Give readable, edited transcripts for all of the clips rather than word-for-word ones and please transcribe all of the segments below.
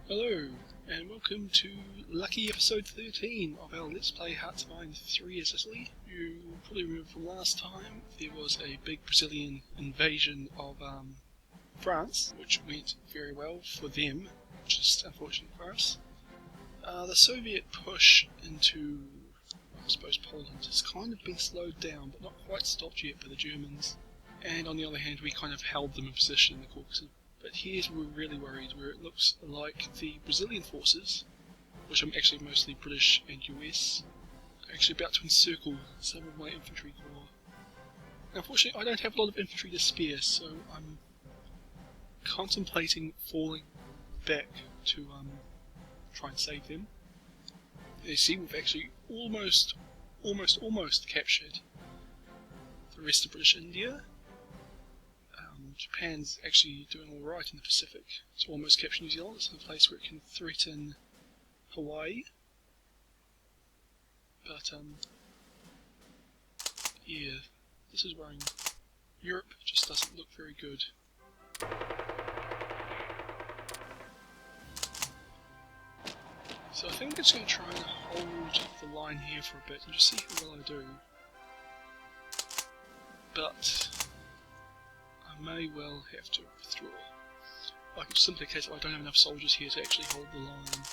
Hello, and welcome to lucky episode 13 of our Let's Play Hearts of Iron 3 as Italy. You probably remember from last time there was a big Brazilian invasion of France, which went very well for them, which is unfortunate for us. The Soviet push into, I suppose, Poland has kind of been slowed down, but not quite stopped yet by the Germans. And on the other hand, we kind of held them in position in the Caucasus. But here's where we're really worried, where it looks like the Brazilian forces, which are actually mostly British and US, are actually about to encircle some of my infantry corps. Now, unfortunately, I don't have a lot of infantry to spare, so I'm contemplating falling back to try and save them. You see, we've actually almost captured the rest of British India. Japan's actually doing alright in the Pacific. It's almost captured New Zealand. It's in a place where it can threaten Hawaii. But, yeah, this is worrying. Europe just doesn't look very good. So I think I'm just going to try and hold the line here for a bit and just see how well I do. But I may well have to withdraw. Like, it's simply a case of I don't have enough soldiers here to actually hold the line,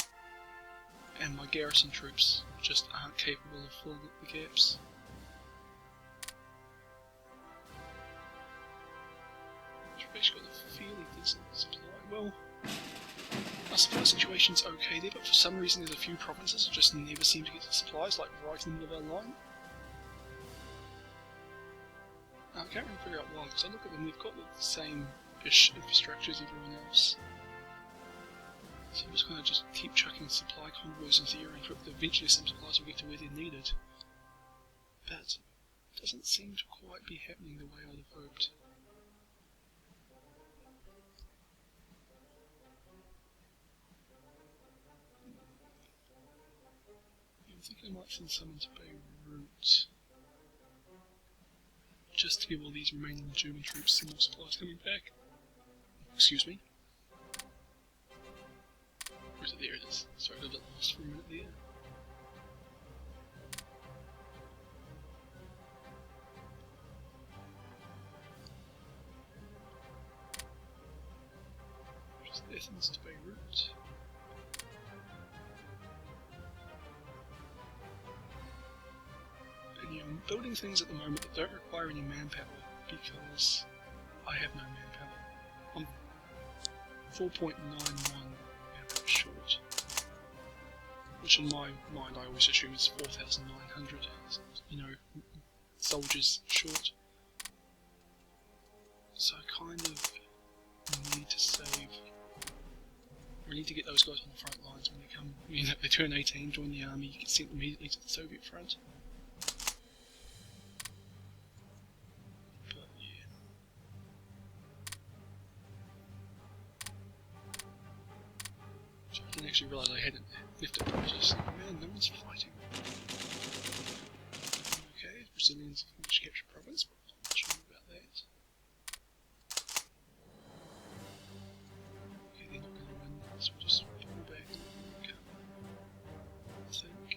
and my garrison troops just aren't capable of filling up the gaps. I've actually got a fairly decent supply. Well, our supply situation's okay there, but for some reason there's a few provinces that just never seem to get the supplies, like right in the middle of our line. I can't really figure out why, because I look at them, they've got the same-ish infrastructure as everyone else. So I'm just going to just keep chucking supply convoys into the area and hope that eventually some supplies will get to where they're needed. But it doesn't seem to quite be happening the way I'd have hoped. I'm thinking I might send some into Beirut, just to give all these remaining German troops some more supplies coming back. Excuse me. Where is it? There it is. Sorry, I got lost for a minute there. Just Athens to Beirut. And yeah, I'm building things at the moment that don't require any manpower, because I have no manpower. I'm 4.91 manpower short, which in my mind I always assume is 4,900, you know, soldiers short. So I kind of need to save. We need to get those guys on the front lines when they come. You know, they turn 18, join the army, you get sent immediately to the Soviet front. I didn't actually realise I hadn't left it just man, no one's fighting. Okay, Brazilians have managed to capture province, but I'm not sure about that. Okay, they're not going to win, so we'll just pull back and recover, I think.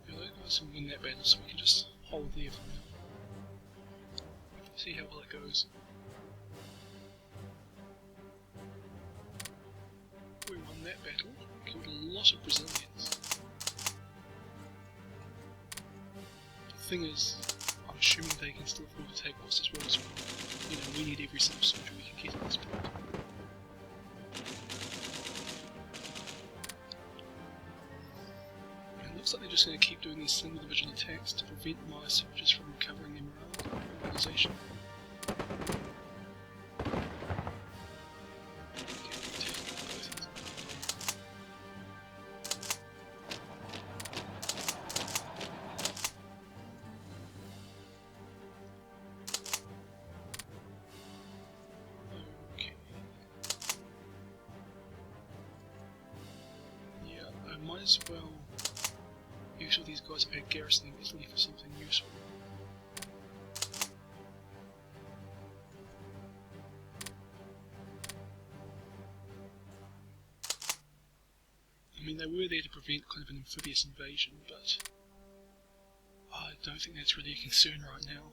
Yeah, those guys can win that battle, so we can just hold there for now. See how well it goes. We won that battle, killed a lot of Brazilians. The thing is, I'm assuming they can still afford to take us as well as well. You know, we need every single soldier we can get at this point. And it looks like they're just going to keep doing these single division attacks to prevent my soldiers from recovering their morale and organisation. Might as well use all these guys who are garrisoning Italy for something useful. mean, they were there to prevent kind of an amphibious invasion, but I don't think that's really a concern right now.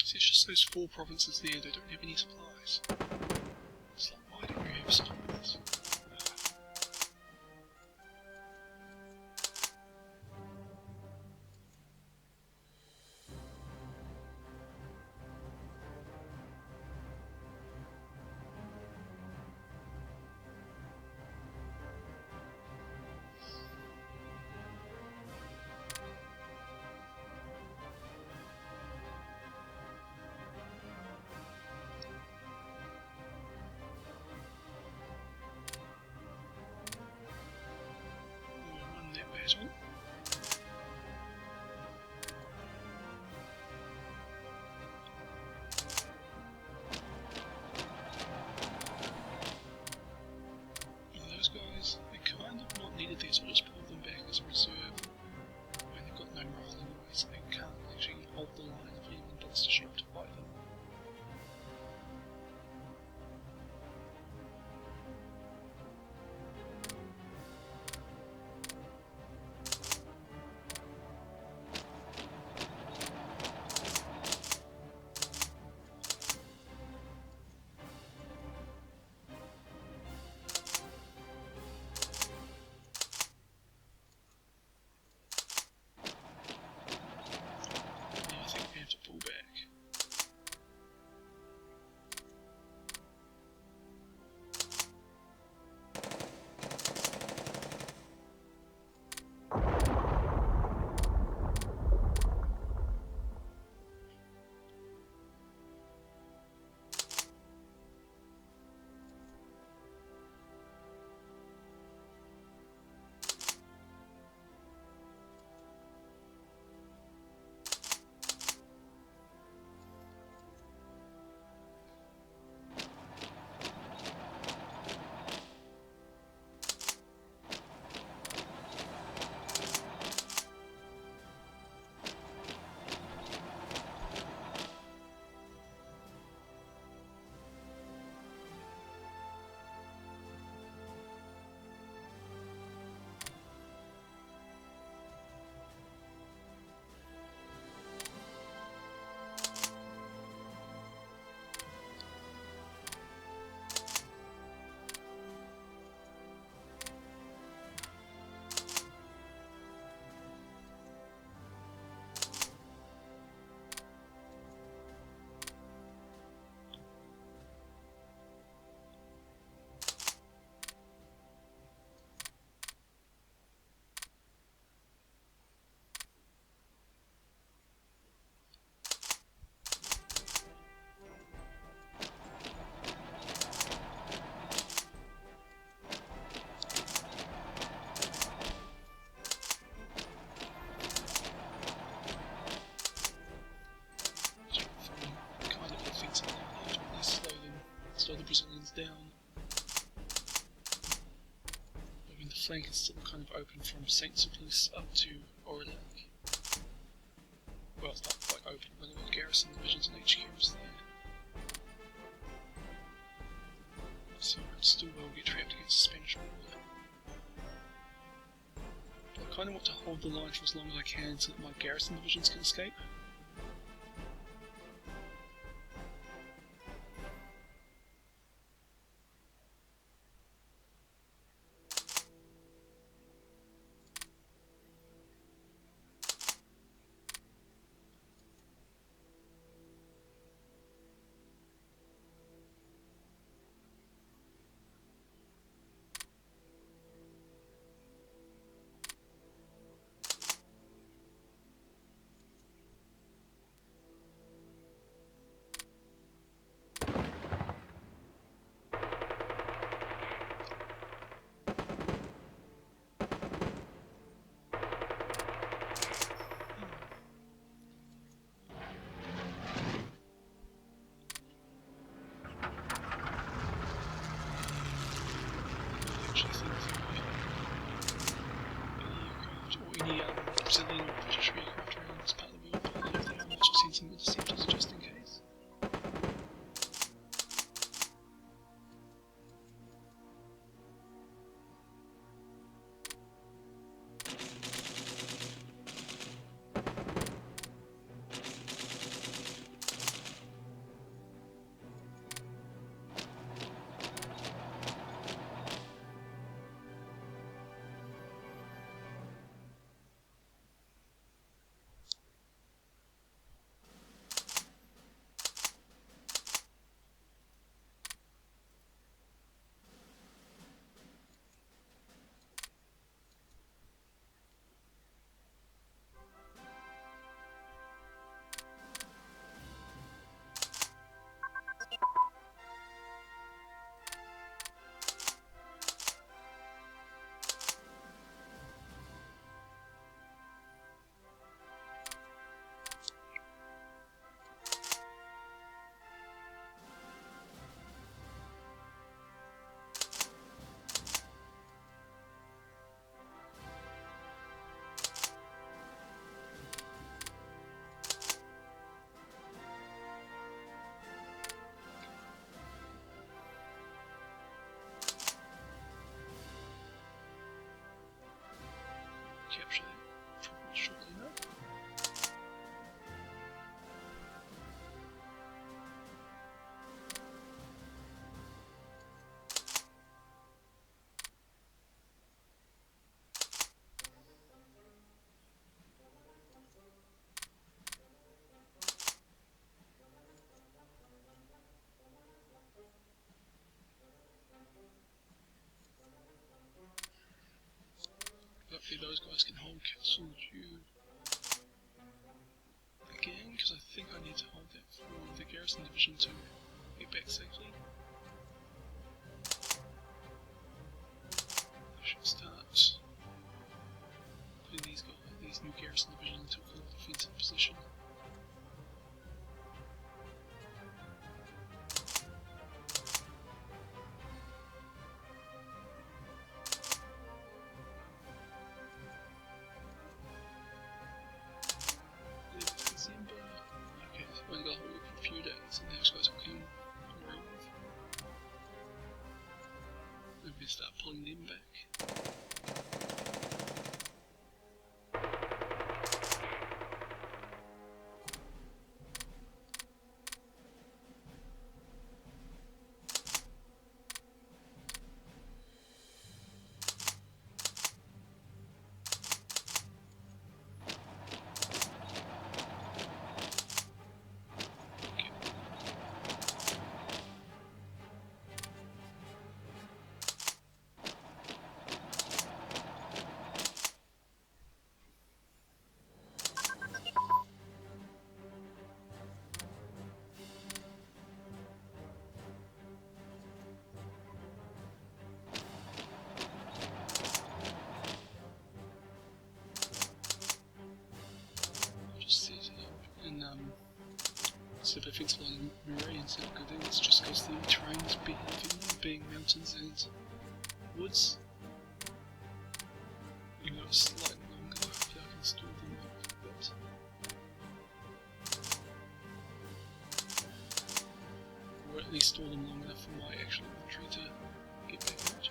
So it's just those 4 provinces there that don't have any supplies. It's like, why don't you have supplies? One. And those guys, they kind of not needed there, so I'll just pull them back as a reserve. I mean, they've got no morale anyway, so they can't actually hold the line if anyone wants to show up to fight them. Slow the Brazilians down. I mean, the flank is still kind of open from St. Toulouse up to Aurillac. Well, it's not quite open, but the garrison divisions and HQs there. So it still will get trapped against the Spanish border. But I kind of want to hold the line for as long as I can so that my garrison divisions can escape. any Brazilian or British aircraft around this part of the world, but if there are, let's just send some interceptors just in case. Capture that probably shortly enough. Hopefully those guys can hold Castle Dew again, because I think I need to hold that for the garrison division to get back safely. I should start putting these new garrison divisions into a full defensive position. Only got to hold it for a few days, and those guys will come and roll with. Maybe start pulling them back. Instead of defensive line Murray instead of good, it's just because the terrain is being mountains and woods. You got slightly longer, hopefully I can store them up a bit. Or at least store them long enough for my actual infantry to get back out.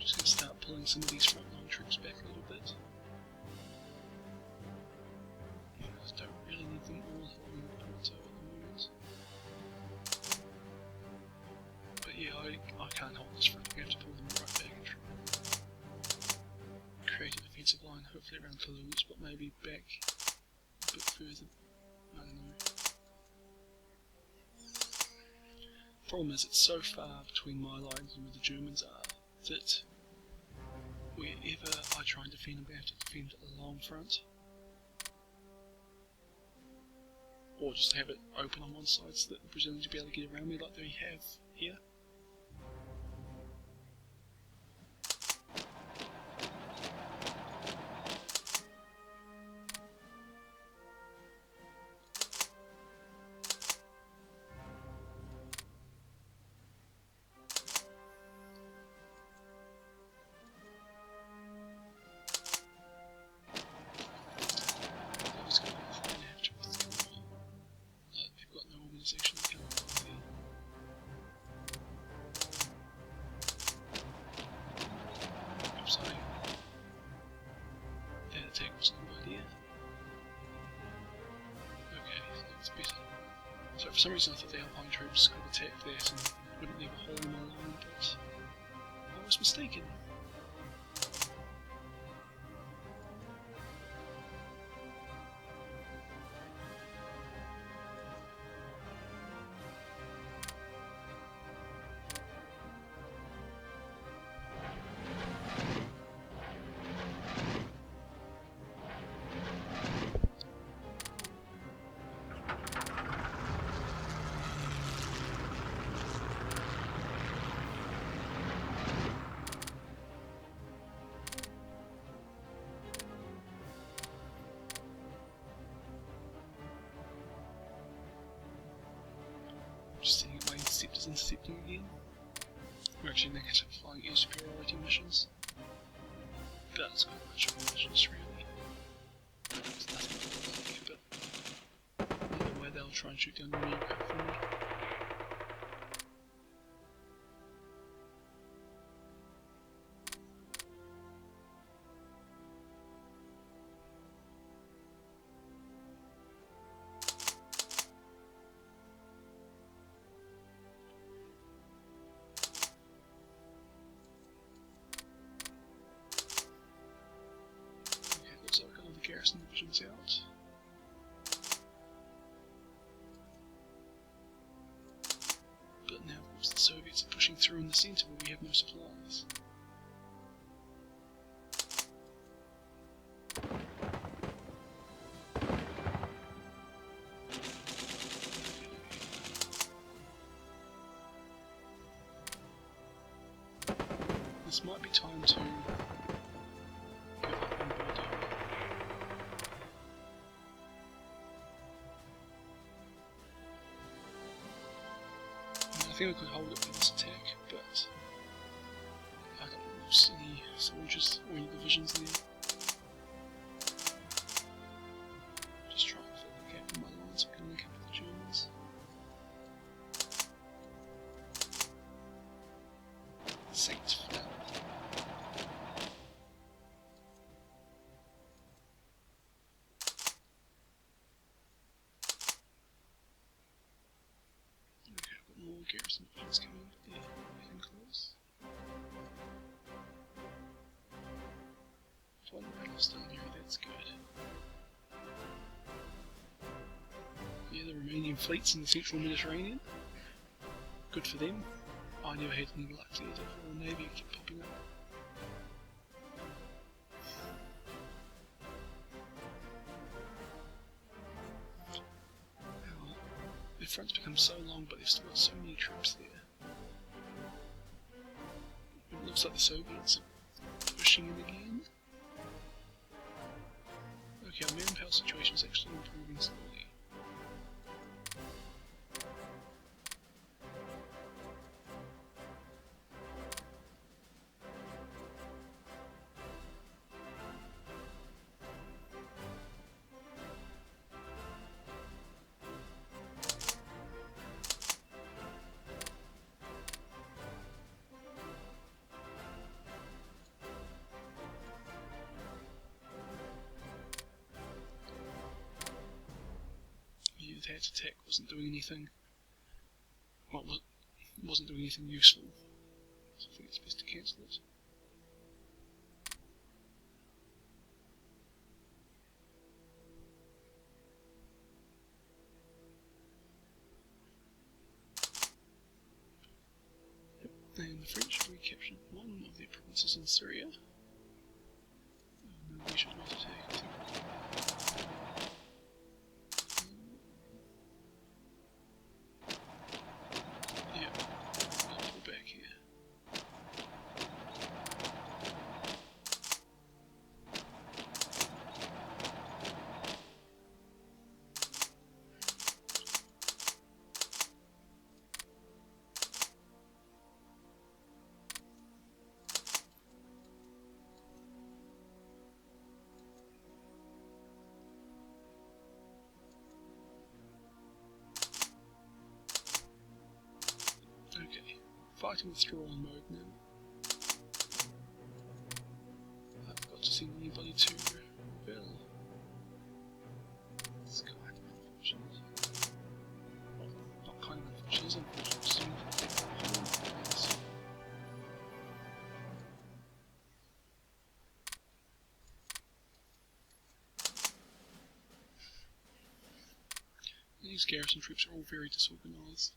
Just going to start pulling some of these frontline troops back a little bit. I just don't really need them all holding Porto at the moment. But yeah, I can't hold this front. I'm going to have to pull them right back and try and create a defensive line, hopefully around Toulouse, but maybe back a bit further. I don't know. Problem is, it's so far between my lines and where the Germans are that wherever I try and defend, I'm going to have to defend a long front, or just have it open on one side so that the Brazilians will be able to get around me like they have here. So for some reason I thought the Alpine troops could attack that and wouldn't leave a hole in my line, but I was mistaken. Just seeing if my interceptor's intercepting again. We're actually in the case of flying air superiority missions. But it's quite much of a missions really. It's nothing like, but either way they'll try and shoot down the new aircraft for me. Garrison divisions out. But now, of course, the Soviets are pushing through in the centre where we have no supplies. This might be time to give up on Bordeaux. I think I could hold it for this attack, but I don't lose any soldiers or any divisions there. Just trying to fill the gap in my line so I can link up with the Germans. Saints fell. Garrison defense coming there, getting close. One battle's done here, that's good. Yeah, the Romanian fleet's in the central Mediterranean. Good for them. I never had any luck there, the Navy kept popping up. The front's become so long, but they've still got so many troops there. It looks like the Soviets are pushing in again. Okay, our manpower situation is actually improving slowly. That attack wasn't doing anything. Well, it wasn't doing anything useful. So I think it's best to cancel it. Yep. And the French have recaptured one of their provinces in Syria. No, we should not attack. fighting withdrawal mode now. I've got to see anybody to reveal. It's kind of unfortunate. Well, not kind of unfortunate, it's unfortunate. These garrison troops are all very disorganised.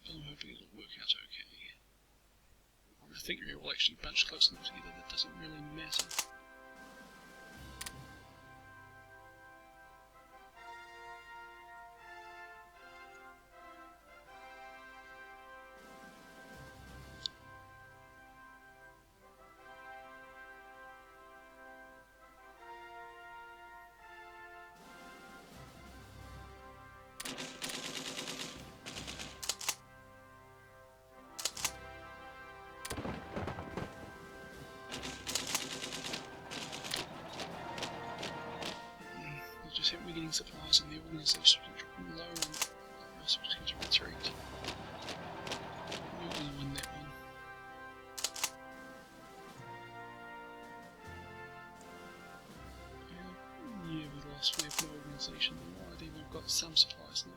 But I'm hoping it'll work out okay. I think you're all actually bunched close enough together that doesn't really matter. Just haven't been getting supplies and the organisation is dropping low and the rest of it's going to retreat. We're going to win that one. Yeah, we lost. We have no organisation anymore. I think we've got some supplies now.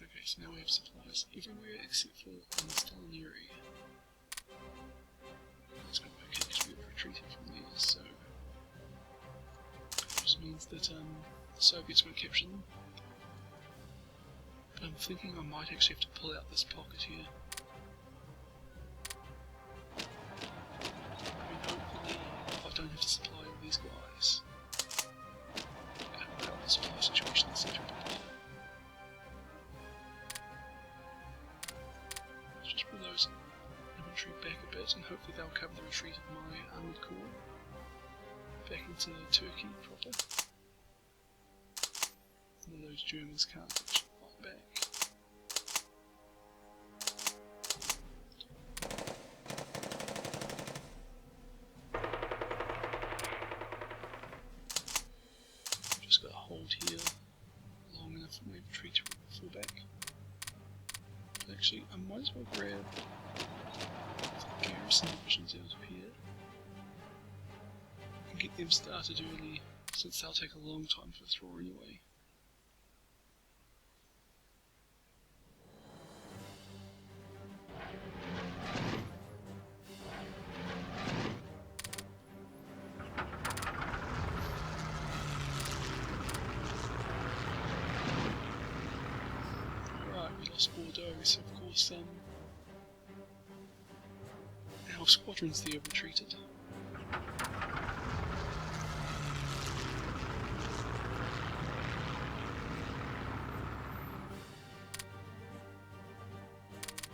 Okay, so now we have supplies everywhere except for in the Stalinary. That's going to be okay because we have retreated from there, so that just means that the Soviets won't capture them. But I'm thinking I might actually have to pull out this pocket here. I mean, hopefully I don't have to supply all these guys. And I'll help the supply situation in the centre. Those infantry back a bit and hopefully they'll cover the retreat of my armoured corps back into Turkey proper. And those Germans can't actually fight back. Just got to hold here long enough for my infantry to fall back. Actually, I might as well grab the garrison divisions out of here and get them started early, since they'll take a long time to withdraw anyway. Bordeaux, so of course our squadrons there retreated.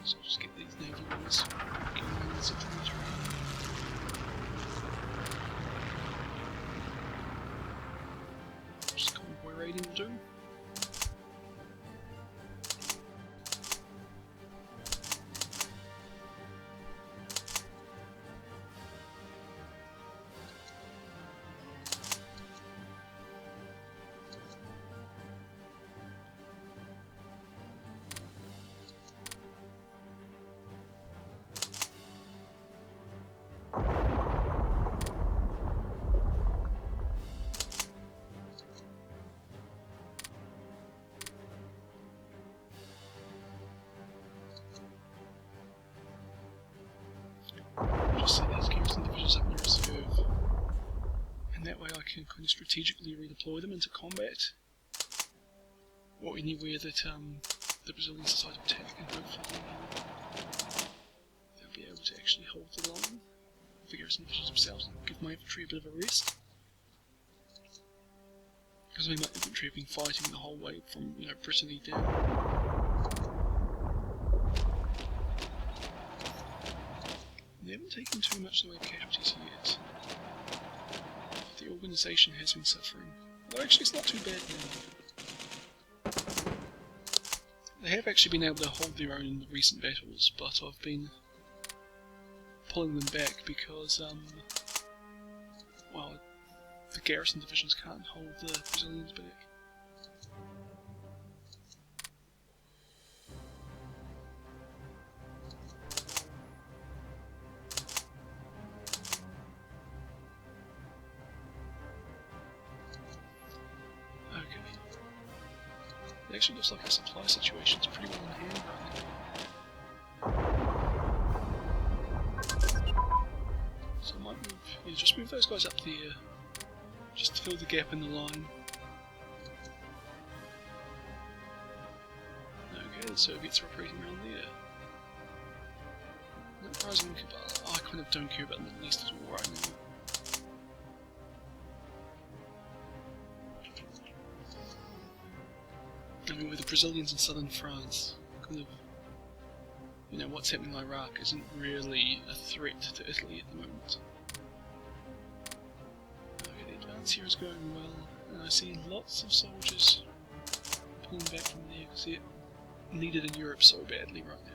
So I'll just get these naval ones working around the central Mediterranean. Just convoy raiding will do. Just set these garrison divisions up in reserve, and that way I can kind of strategically redeploy them into combat, or anywhere that the Brazilians decide to attack, and hopefully they'll be able to actually hold the line, the garrison divisions themselves, and give my infantry a bit of a rest. Because I mean, my infantry have been fighting the whole way from, you know, Brittany down. They haven't taken too much in the way of casualties yet. The organisation has been suffering. Well, actually, it's not too bad now. They have actually been able to hold their own in the recent battles, but I've been pulling them back because, well, the garrison divisions can't hold the Brazilians back. It actually looks like our supply situation's pretty well in hand right now. So I might move, yeah, just move those guys up there, just to fill the gap in the line. Okay, the Soviets are operating around there. Brazilian Cabal. I kind of don't care about the Middle East at all right now. I mean, with the Brazilians in southern France, kind of, you know, what's happening in Iraq isn't really a threat to Italy at the moment. Okay, the advance here is going well, and I see lots of soldiers pulling back from there because they're needed in Europe so badly right now.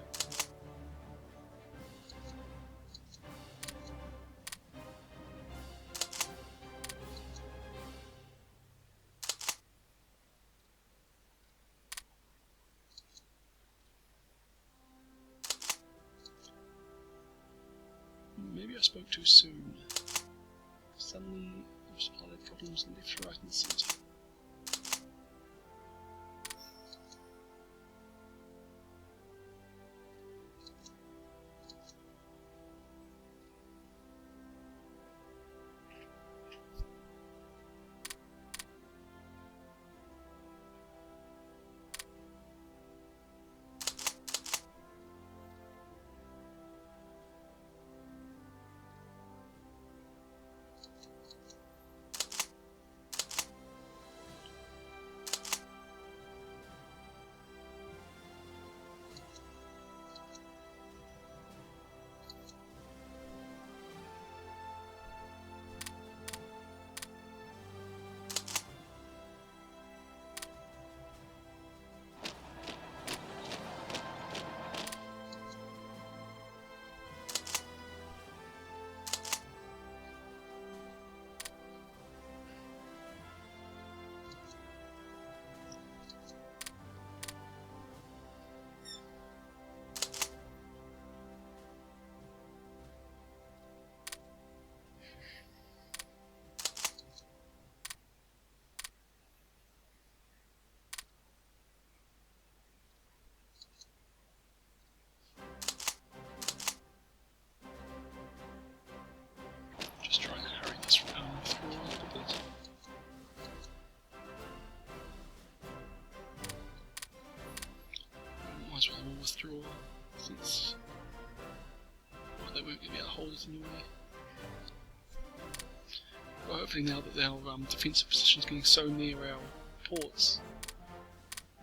Maybe I spoke too soon. Suddenly, I've spotted problems left, right, and centre. Just trying to hurry this through a little bit. Might as well withdraw, since well, they won't be able to hold it anyway. Well, hopefully now that our defensive position is getting so near our ports,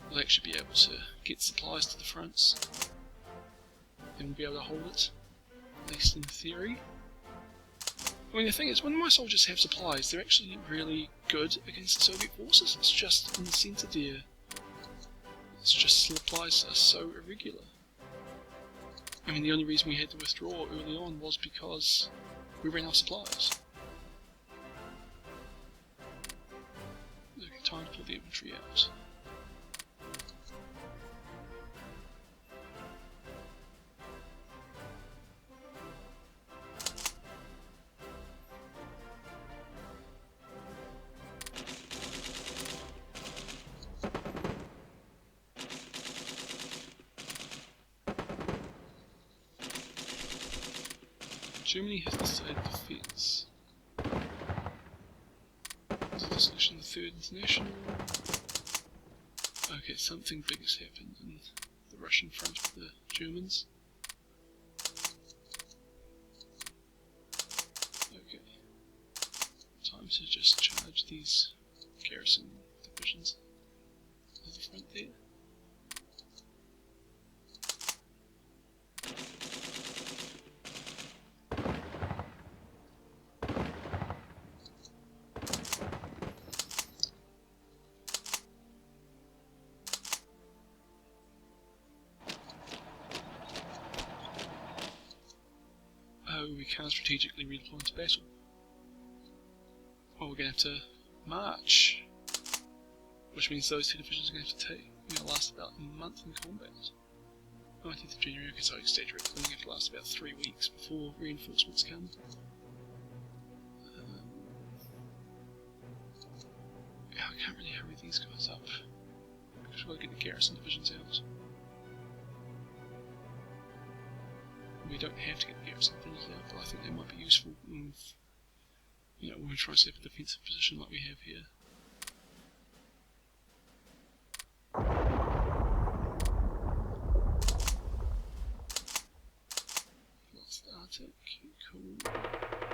we'll actually be able to get supplies to the fronts, and we'll be able to hold it, at least in theory. I mean, the thing is, when my soldiers have supplies, they're actually really good against the Soviet forces. It's just in the centre there. It's just supplies are so irregular. I mean, the only reason we had to withdraw early on was because we ran out of supplies. Okay, time to pull the infantry out. Germany has decided defense. Dissolution of the Third International. Okay, something big has happened in the Russian front with the Germans. Okay. Time to just charge these garrison divisions at the front there. we can't strategically redeploy into battle. Well, we're going to have to march, which means those two divisions are going to have to last about a month in combat. 19th of January, okay, so I exaggerate, they're going to have to last about 3 weeks before reinforcements come. Yeah, I can't really hurry these guys up, because we've got to get the garrison divisions out. We don't have to get the garrison divisions out, but I think they might be useful when we try to set up a defensive position like we have here. Cool.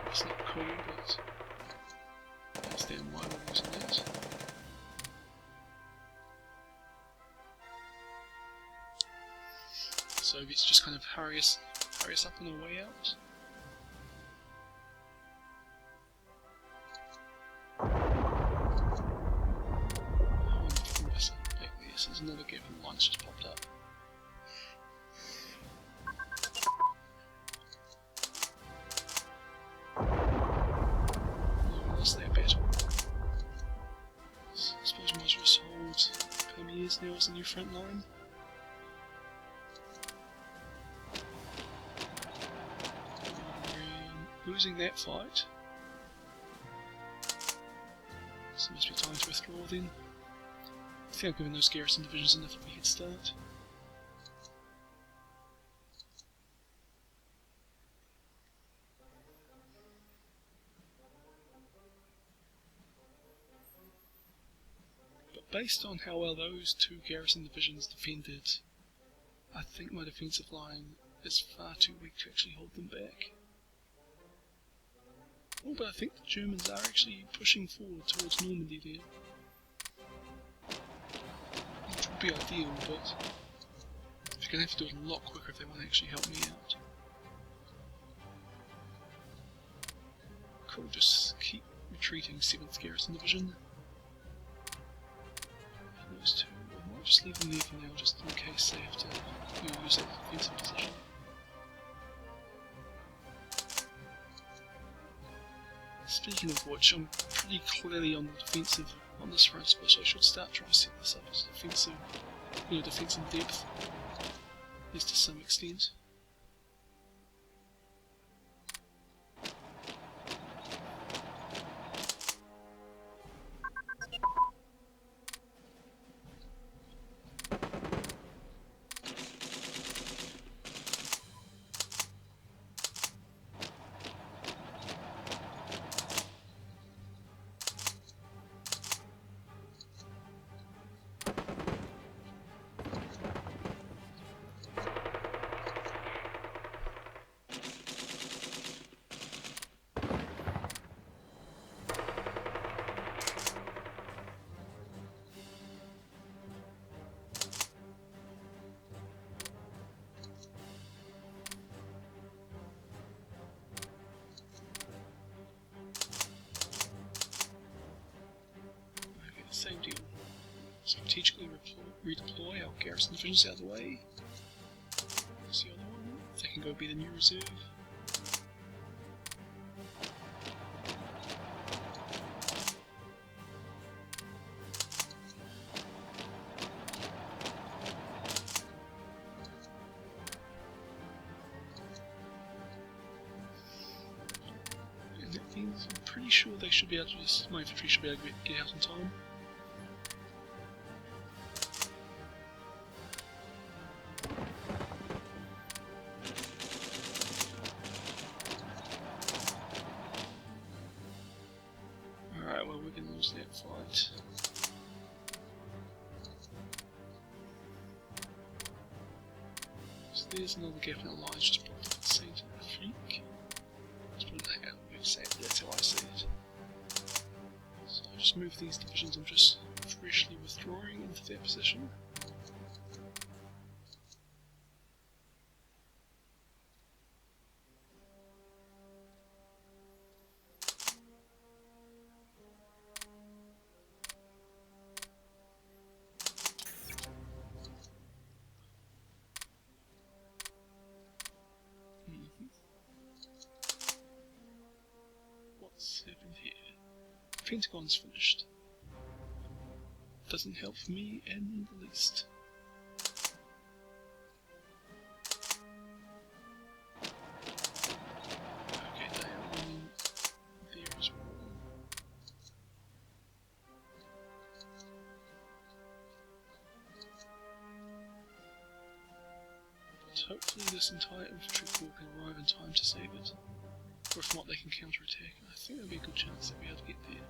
It's not cool, but I understand why we're using that. Soviets just kind of hurry us up on our way out. Yes, there's another gap in the lines just popped up. Their battle. I suppose we might just hold Pamiers now as a new front line. We're losing that fight. So it must be time to withdraw then. I think I've given those garrison divisions enough of a head start. Based on how well those two garrison divisions defended, I think my defensive line is far too weak to actually hold them back. Oh, but I think the Germans are actually pushing forward towards Normandy there. Which would be ideal, but they're going to have to do it a lot quicker if they want to actually help me out. Cool, just keep retreating 7th Garrison Division. Those two, I might just leave them there for now, just in case they have to use that defensive position. Speaking of which, I'm pretty clearly on the defensive on this front, so I should start trying to set this up as defensive, defense in depth, at least to some extent. Same deal. Strategically redeploy our garrison divisions out of the way. There's the other one. They can go be the new reserve. And that means I'm pretty sure they should be able to just, my infantry should be able to get out in time. That fight. So there's another gap in the lines just blocked at the centre of the flank. Let's put it out, that's how I see it. So I just move these divisions, I'm just freshly withdrawing into their position. Pentagon's finished. Doesn't help me in the least. Okay, they are running there as well. But hopefully this entire infantry corps can arrive in time to save it. Or if not, they can counterattack. I think there'll be a good chance that we'll be able to get there.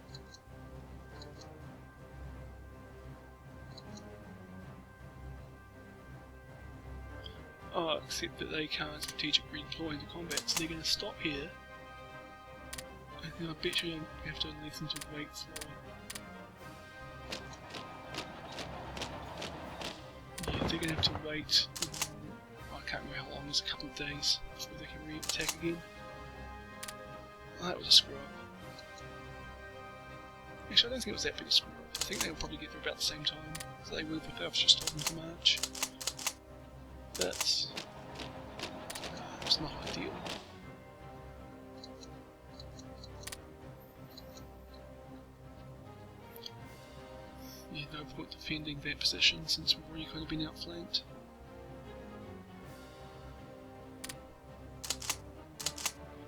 Oh, except that they can't strategically redeploy into combat, so they're going to stop here. And then I bet you have to leave them to wait for... Yeah, they're going to have to wait... I can't remember how long, it's a couple of days before they can re-attack again. Oh, that was a screw-up. Actually, I don't think it was that big a screw-up. I think they'll probably get there about the same time, so they would have if I was just told them to march. But it's not ideal. Yeah, no point defending their position since we've already kind of been outflanked.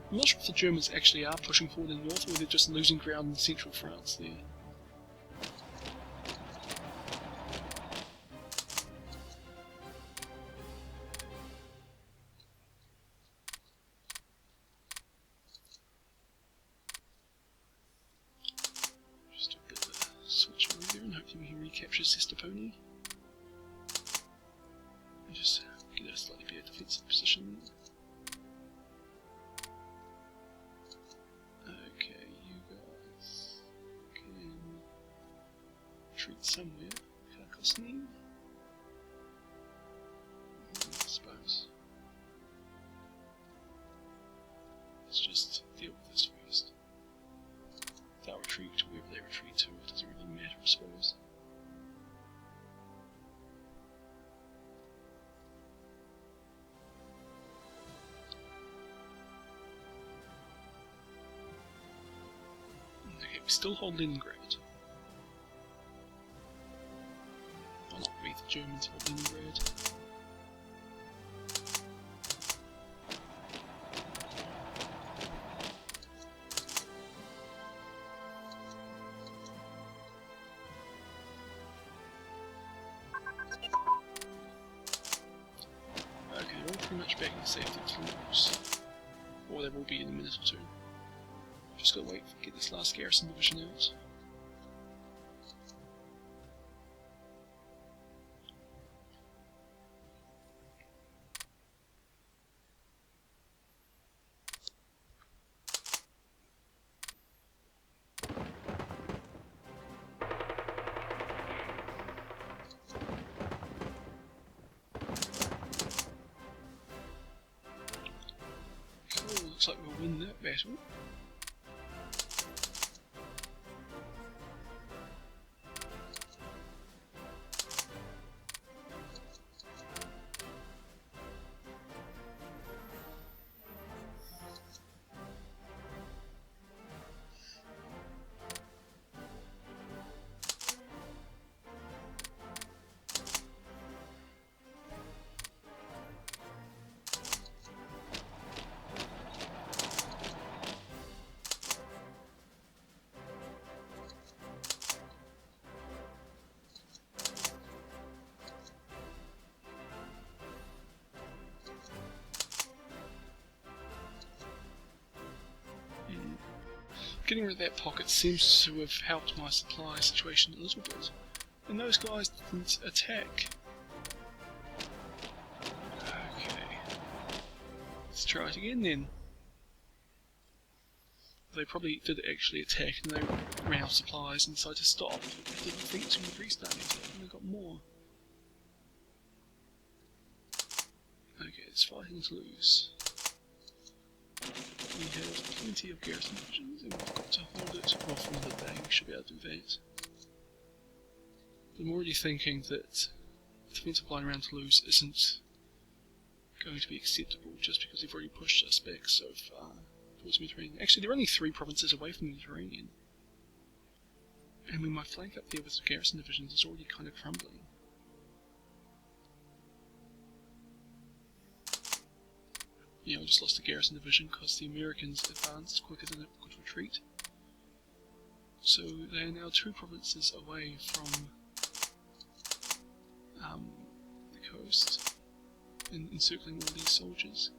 I'm not sure if the Germans actually are pushing forward in the north or they're just losing ground in central France there. We can recapture Sestaponi and just get a slightly better defensive position. Okay, you guys can retreat somewhere. Carcosny? I suppose. Let's just deal with this first. They'll retreat to wherever they retreat to, it doesn't really matter, I suppose. Okay, we still hold Leningrad. Well, not we, the Germans hold Leningrad. Pretty much back in safety to Toulouse, or they will be in a minute or two. Just gotta wait to get this last garrison division out. Looks like we'll win that battle. Getting rid of that pocket seems to have helped my supply situation a little bit. And those guys didn't attack. Okay. Let's try it again then. They probably did actually attack and they ran out of supplies and decided to stop. They didn't think to restart it and they got more. Okay, it's fighting to lose. We have plenty of garrison divisions and we've got to hold it off another day, we should be able to do that. But I'm already thinking that the defensive line around Toulouse isn't going to be acceptable just because they've already pushed us back so far towards the Mediterranean. Actually, they're only 3 provinces away from the Mediterranean. And with my flank up there with the garrison divisions, it's already kind of crumbling. Yeah, I just lost the garrison division because the Americans advanced quicker than it could retreat. So they are now 2 provinces away from the coast, and encircling all these soldiers.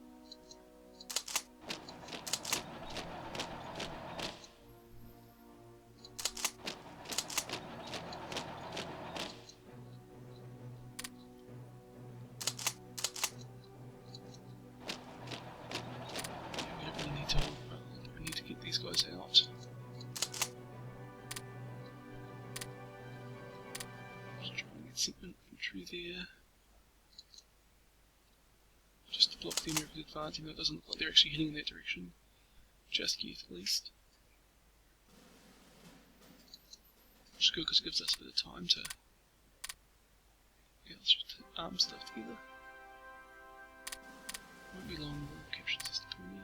We need to get these guys out. Just try and get some infantry there. Just to block the American advance, even though it doesn't look like they're actually heading in that direction. Just yet, at least. Which is good because it gives us a bit of time to get arm stuff together. Won't be long, we'll capture this pony.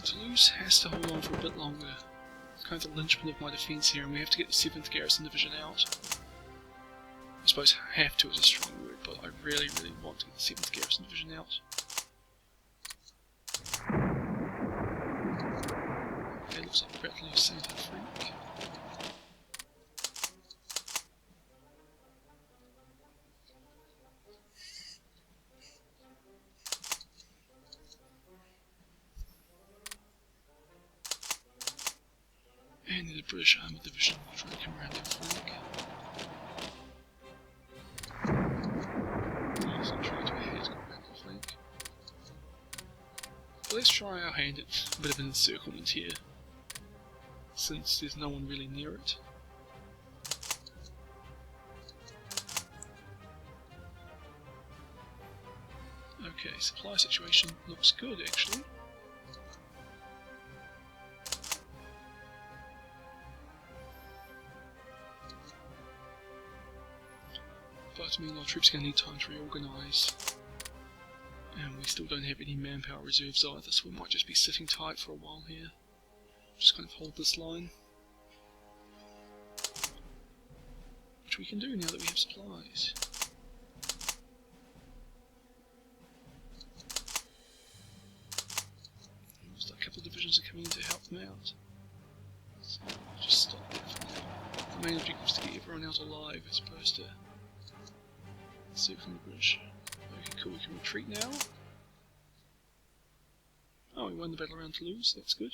Toulouse has to hold on for a bit longer. It's kind of the linchpin of my defence here, and we have to get the 7th Garrison Division out. I suppose have to is a strong word, but I really, really want to get the 7th Garrison Division out. Okay, looks like we're about to lose Saint Afrique. And the British Armoured Division will try to come around their flank. Yes, I'm trying to ahead, come around their flank. But let's try our hand at a bit of an encirclement here, since there's no one really near it. Okay, supply situation looks good actually. But I mean, our troops are going to need time to reorganise, and we still don't have any manpower reserves either, so we might just be sitting tight for a while here. Just kind of hold this line, which we can do now that we have supplies. Looks like a couple of divisions are coming in to help them out. So I'll just stop there for now. The main objective is to get everyone out alive as opposed to encircling the British. Okay, cool, we can retreat now. Oh, we won the battle around Toulouse, that's good.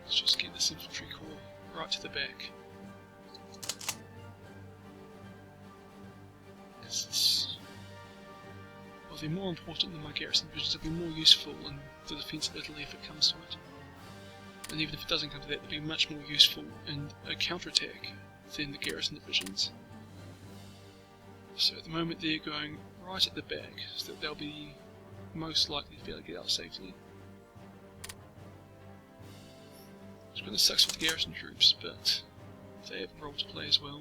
Let's just get this infantry corps right to the back. Well, they're more important than my garrison divisions, they'll be more useful in the defence of Italy if it comes to it. And even if it doesn't come to that, they'll be much more useful in a counterattack than the garrison divisions. So at the moment they're going right at the back, so that they'll be most likely to be able to get out safely. Which kind of sucks with the garrison troops, but they have a role to play as well.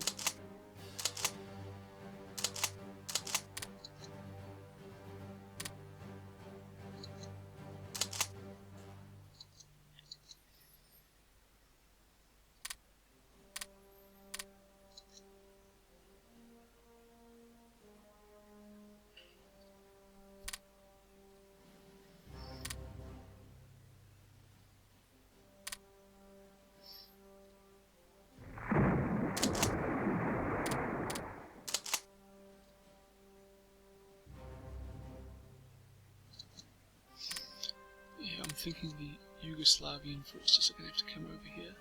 thinking the Yugoslavian forces are going to have to come over here.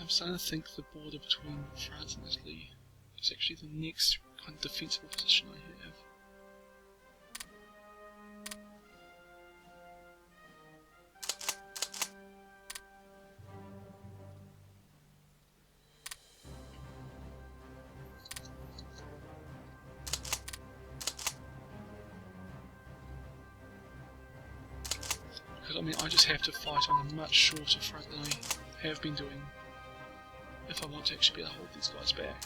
I'm starting to think the border between France and Italy is actually the next kind of defensible position I have. Because I mean, I just have to fight on a much shorter front than I have been doing if I want to actually be able to hold these guys back.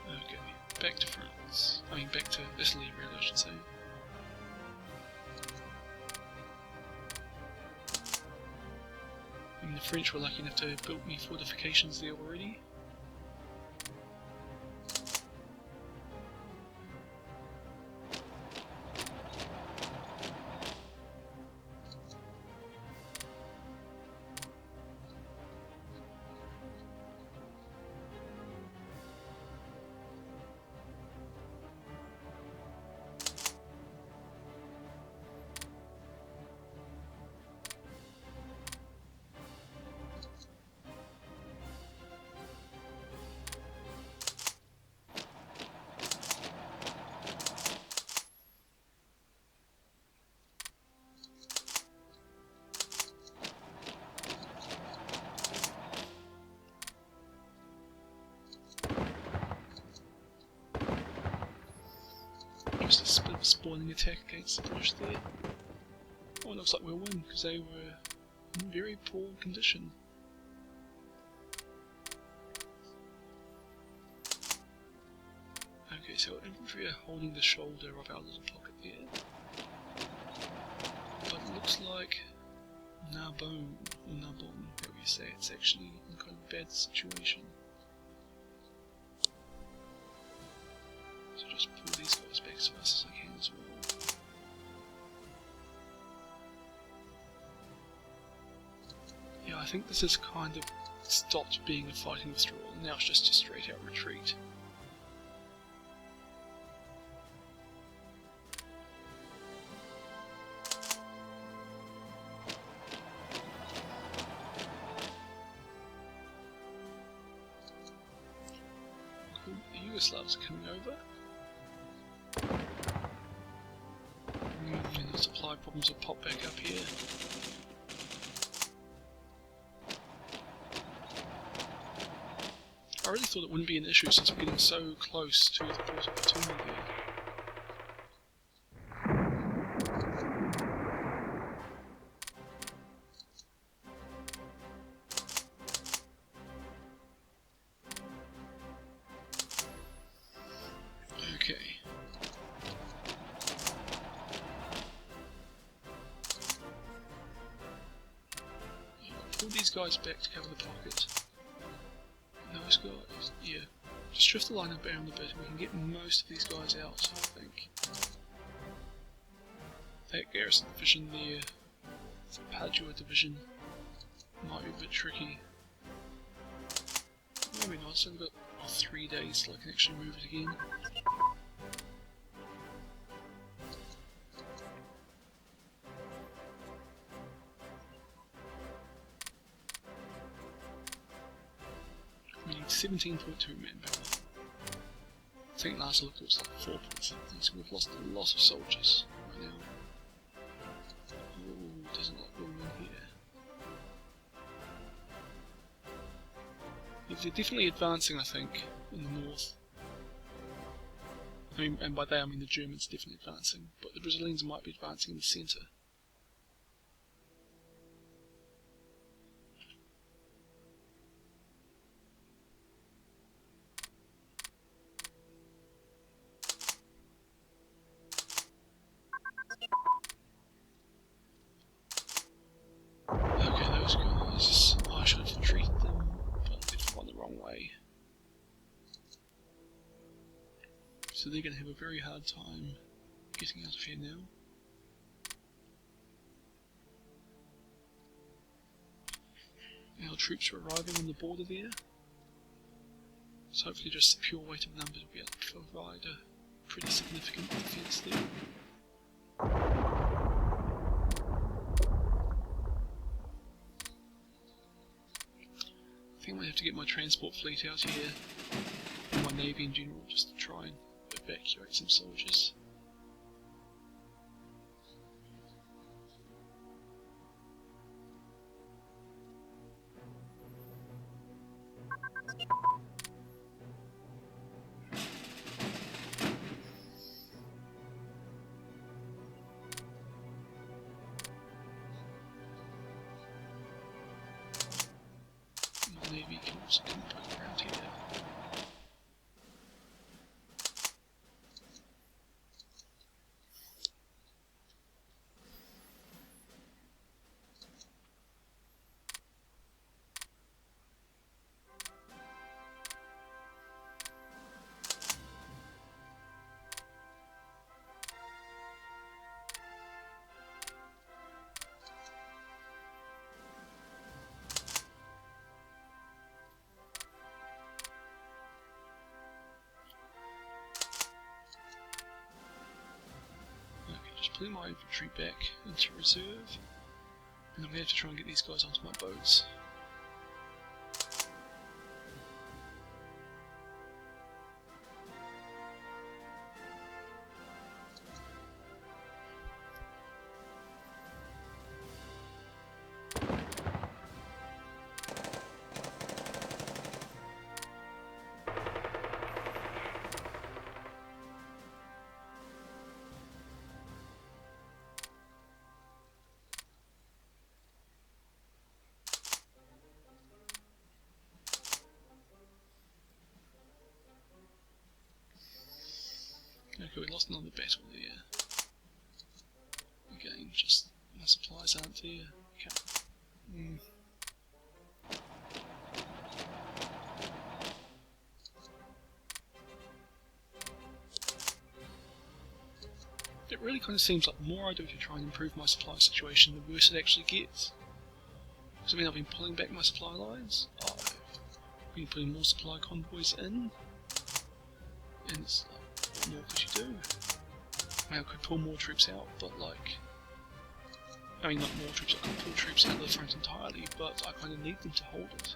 Okay, back to France. I mean, back to Italy, really, I should say. I mean, the French were lucky enough to have built me fortifications there already. Just a bit of a spawning attack against the British there. Oh, it looks like we'll win because they were in very poor condition. Okay, so our infantry are holding the shoulder of our little pocket there. But it looks like Narbonne, or Narbonne, however you say it's actually in kind of a bad situation. So just pull these guys back as fast as I can as well. Yeah, I think this has kind of stopped being a fighting withdrawal, now it's just a straight out retreat. Cool, the Yugoslavs are coming over. And the supply problems have popped back up here. I really thought it wouldn't be an issue since we're getting so close to the port of Toulouse there. Okay. Pull these guys back to cover the pocket. Those guys, yeah. Just drift the line around a bit and we can get most of these guys out, I think. That garrison division there, the Padua division, might be a bit tricky. Maybe not, it's only got 3 days till I can actually move it again. We need 17.2 manpower. I think last I looked it was like 4 point something, so we've lost a lot of soldiers right now. Oh, doesn't look like we'll win here. Yeah, they're definitely advancing, I think, in the north. I mean, and by that I mean the Germans are definitely advancing, but the Brazilians might be advancing in the centre. Okay, those guys, I should have treated them, but they've gone the wrong way. So they're going to have a very hard time getting out of here now. Our troops are arriving on the border there. So hopefully just the pure weight of numbers will be able to provide a pretty significant defence there. I think I might have to get my transport fleet out here, and my navy in general, just to try and evacuate some soldiers. Navy can also come back around here. Just putting my infantry back into reserve, and I'm going to have to try and get these guys onto my boats. Okay, we lost another battle there. Again, just my supplies aren't there. Okay. It really kind of seems like the more I do to try and improve my supply situation, the worse it actually gets. Because I mean, I've been pulling back my supply lines, I've been putting more supply convoys in, and it's like, what more could you do? I mean, I could pull more troops out, but like, I mean not more troops, I could pull troops out of the front entirely, but I kind of need them to hold it.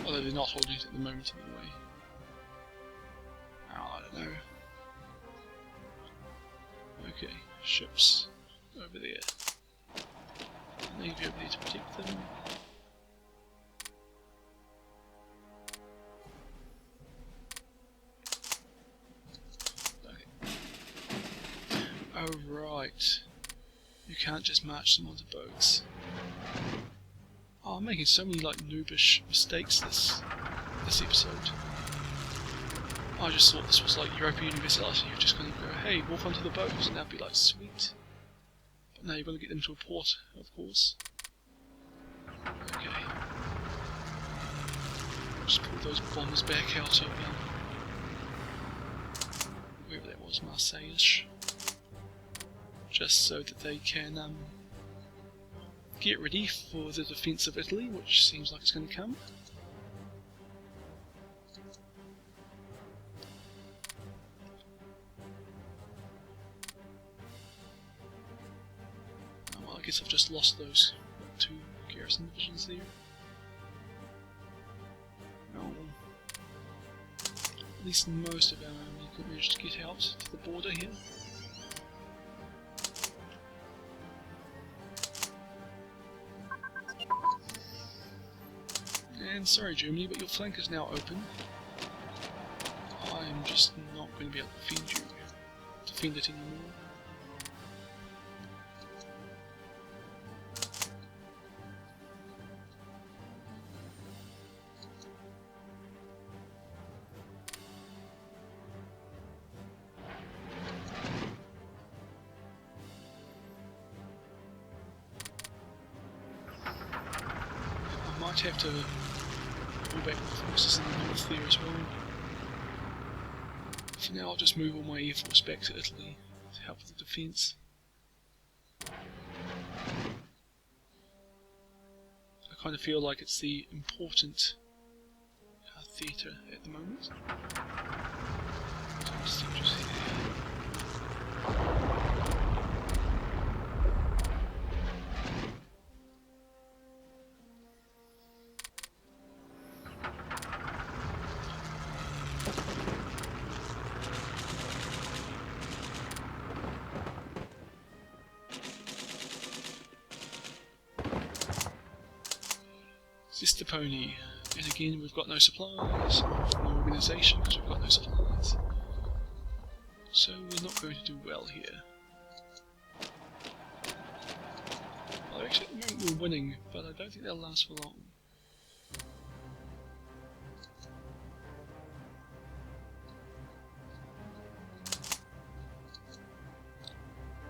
Although they're not holding it at the moment anyway. Oh, I don't know. Okay, ships over there. Navy over there to protect them. Oh right, you can't just march them onto boats. Oh, I'm making so many like noobish mistakes this episode. I just thought this was like European universality. You're just going to go, hey, walk onto the boats, and that'd be like sweet. But now you've got to get them to a port, of course. Okay. Just pull those bombers back out of wherever that was, Marseille-ish. Just so that they can get ready for the defence of Italy, which seems like it's going to come. Oh, well, I guess I've just lost those two garrison divisions there. Oh, at least most of our army could manage to get out to the border here. And sorry Germany, but your flank is now open. I'm just not going to be able to defend it anymore. I might have to pull back the forces in the north there as well. For now I'll just move all my air force back to Italy to help with the defence. I kind of feel like it's the important theatre at the moment. So just here. Sister Pony, and again we've got no supplies, no organisation because we've got no supplies. So we're not going to do well here. Well, actually at the moment we're winning, but I don't think they'll last for long.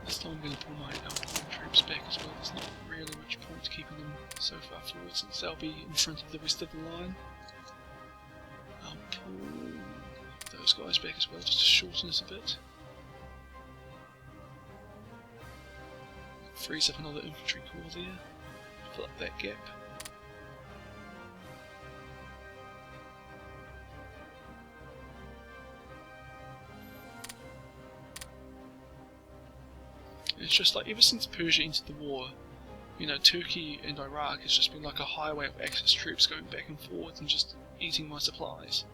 This time I'm going to pull my outflanked troops back as well. There's not really much point keeping them so far forward since they'll be in front of the rest of the line. I'll pull those guys back as well just to shorten it a bit. Frees up another infantry corps there, fill up that gap. It's just like ever since Persia entered the war, you know, Turkey and Iraq has just been like a highway of Axis troops going back and forth and just eating my supplies.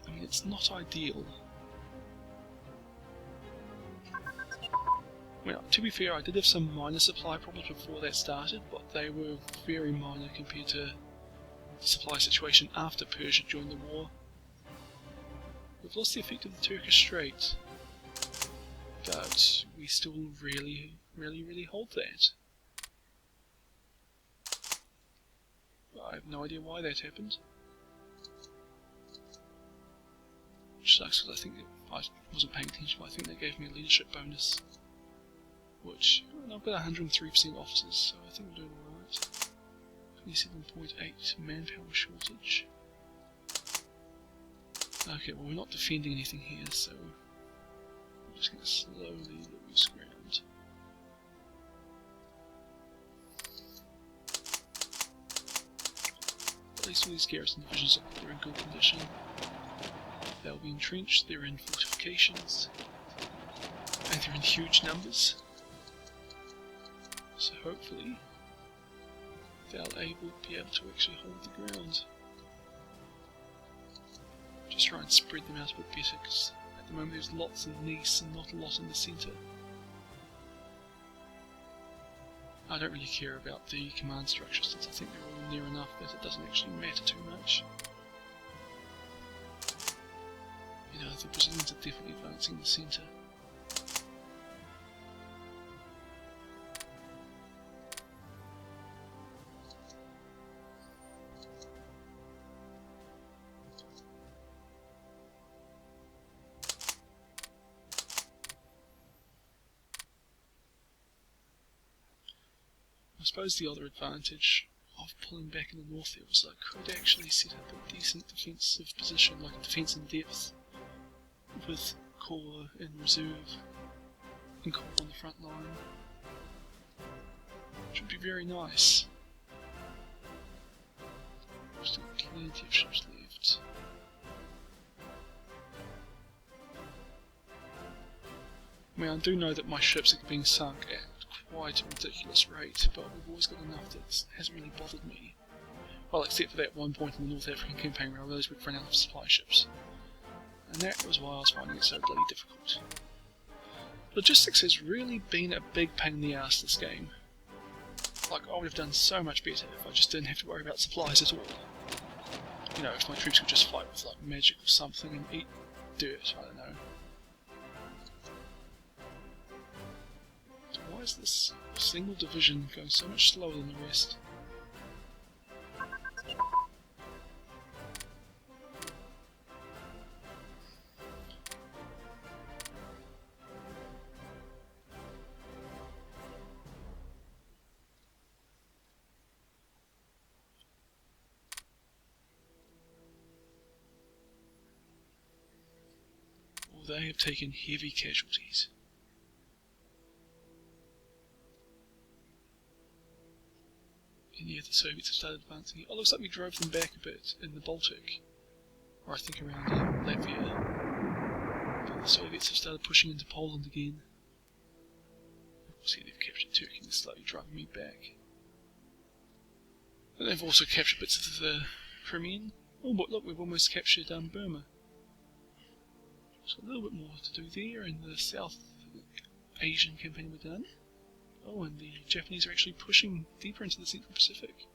I mean, it's not ideal. Well, to be fair, I did have some minor supply problems before that started, but they were very minor compared to the supply situation after Persia joined the war. We've lost the effect of the Turkish Strait, but we still really hold that. I have no idea why that happened. Which sucks because I think I wasn't paying attention, but I think they gave me a leadership bonus. Which, I've got 103% officers, so I think I'm doing alright. 27.8 manpower shortage. Okay, well we're not defending anything here, so I'm just going to slowly lose ground. At least all these garrison divisions are in good condition. They'll be entrenched, they're in fortifications, and they're in huge numbers. So hopefully they'll be able to actually hold the ground. Just try and spread them out a bit better, because at the moment there's lots in Nice and not a lot in the centre. I don't really care about the command structure since I think they're all near enough that it doesn't actually matter too much. You know, the Brazilians are definitely advancing in the centre. I suppose the other advantage of pulling back in the north there was I could actually set up a decent defensive position, like a defence in depth, with corps in reserve and corps on the front line, which would be very nice. Still plenty of ships left. I mean, I do know that my ships are being sunk at quite a ridiculous rate, but we've always got enough that it hasn't really bothered me. Well, except for that one point in the North African campaign where I realised we'd run out of supply ships. And that was why I was finding it so bloody difficult. Logistics has really been a big pain in the ass this game. Like, I would have done so much better if I just didn't have to worry about supplies at all. You know, if my troops could just fight with like magic or something and eat dirt, I don't know. So why is this single division going so much slower than the rest? They have taken heavy casualties. And yeah, the Soviets have started advancing. Oh, looks like we drove them back a bit in the Baltic. Or I think around Latvia. But the Soviets have started pushing into Poland again. See, they've captured Turkey and they're slowly driving me back. And they've also captured bits of the Crimean. Oh, but look, we've almost captured Burma. So a little bit more to do there, and the South Asian campaign we're done. Oh, and the Japanese are actually pushing deeper into the Central Pacific.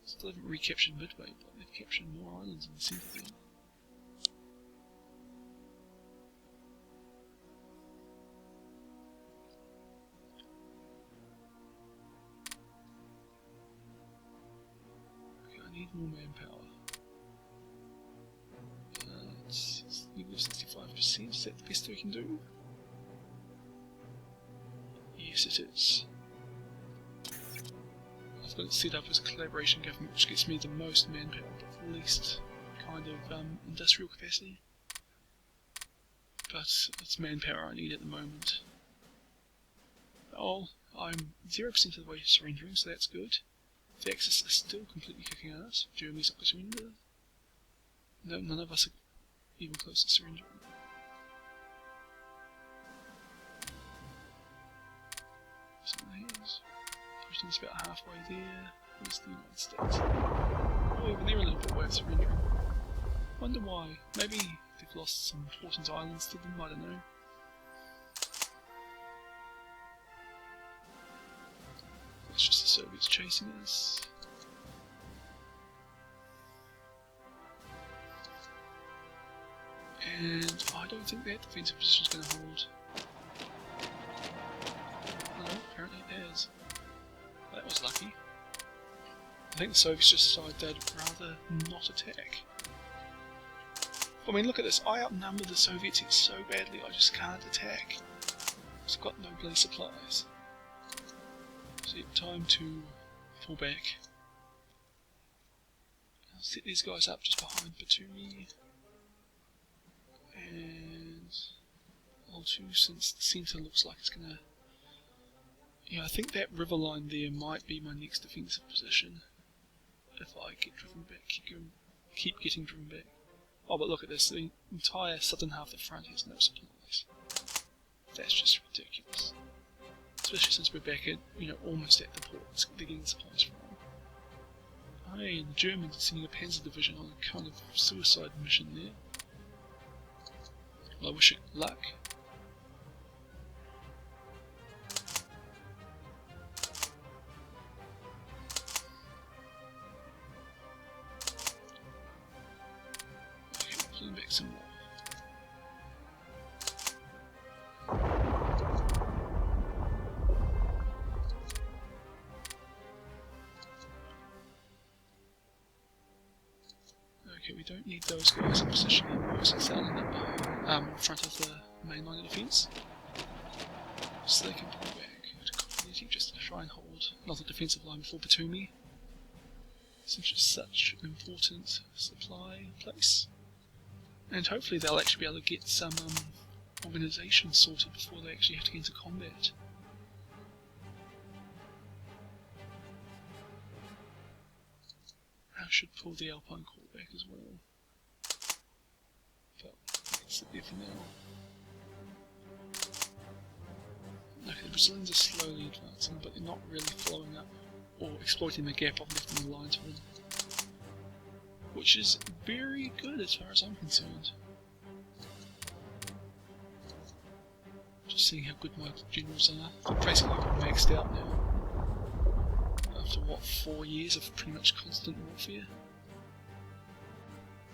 Still haven't recaptured Midway, but they've captured more islands in the centre there. Okay, I need more manpower. It's 65%, is that the best we can do? Yes, it is. I've got it set up as a collaboration government, which gets me the most manpower, but the least kind of industrial capacity. But it's manpower I need at the moment. Oh, I'm 0% of the way surrendering, so that's good. The Axis is still completely kicking ass. Germany's not going to surrender. No, none of us are even close to surrendering. Britain's about halfway there. Where's the United States? Oh, even they're a little bit away of surrendering. Wonder why. Maybe they've lost some important islands to them, I don't know. It's just the Soviets chasing us. And I don't think that defensive position is going to hold. No, apparently it has. That was lucky. I think the Soviets just decided they'd rather not attack. I mean, look at this. I outnumber the Soviets so badly I just can't attack. I've got no bloody supplies. So time to fall back. I'll set these guys up just behind Batumi. And L2, since the centre looks like it's gonna... Yeah, I think that river line there might be my next defensive position. If I get driven back, keep getting driven back. Oh, but look at this, the entire southern half of the front has no supplies. That's just ridiculous. Especially since we're back at, almost at the ports they're getting supplies from. Hey, and the Germans are sending a panzer division on a kind of suicide mission there. Well, I wish it luck. Back some more. Okay, we don't need those guys in position anymore since they're in front of the main line of defence. So they can pull back to continuity just to try and hold another defensive line before Batumi, since it's such an important supply place. And hopefully they'll actually be able to get some organisation sorted before they actually have to get into combat. I should pull the Alpine Corps back as well. But let's sit there for now. Okay, the Brazilians are slowly advancing, but they're not really following up or exploiting the gap I've left in the lines for them. Which is very good as far as I'm concerned. Just seeing how good my generals are. They're basically maxed out now. After what, 4 years of pretty much constant warfare?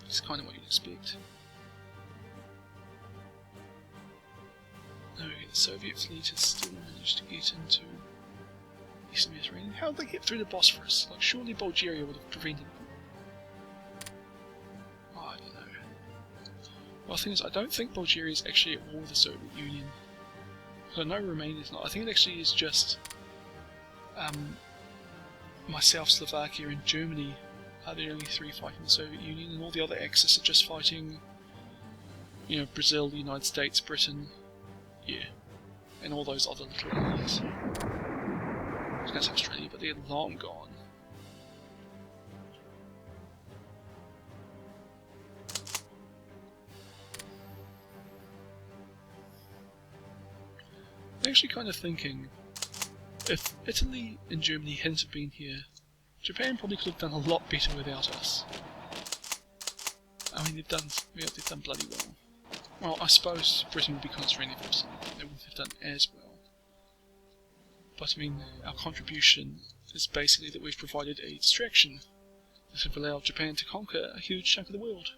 It's kind of what you'd expect. Okay, the Soviet fleet has still managed to get into Eastern Mediterranean. How did they get through the Bosphorus? Like, surely Bulgaria would have prevented them. Well, the thing is, I don't think Bulgaria is actually at war with the Soviet Union. I know Romania is not. I think it actually is just myself, Slovakia, and Germany are the only three fighting the Soviet Union, and all the other Axis are just fighting, Brazil, the United States, Britain, and all those other little allies. against Australia, but they're long gone. I'm actually kind of thinking, if Italy and Germany hadn't have been here, Japan probably could have done a lot better without us. I mean, they've done bloody well. Well, I suppose Britain would be concentrating their forces, and they wouldn't have done as well. But I mean, our contribution is basically that we've provided a distraction that have allowed Japan to conquer a huge chunk of the world.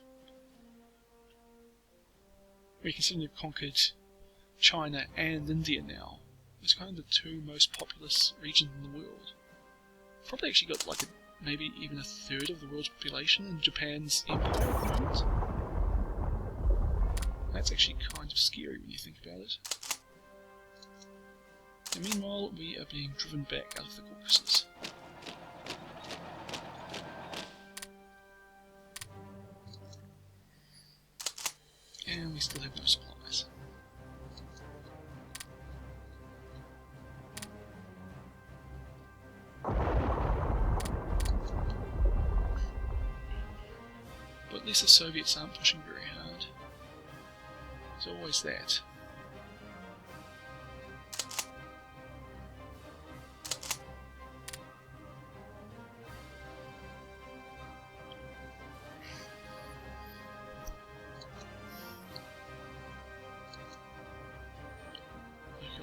We consider they've conquered China and India now. It's kind of the two most populous regions in the world. Probably actually got like maybe even a third of the world's population in Japan's empire at the moment. That's actually kind of scary when you think about it. And meanwhile, we are being driven back out of the Caucasus. And we still have no supplies. But at least the Soviets aren't pushing very hard. There's always that.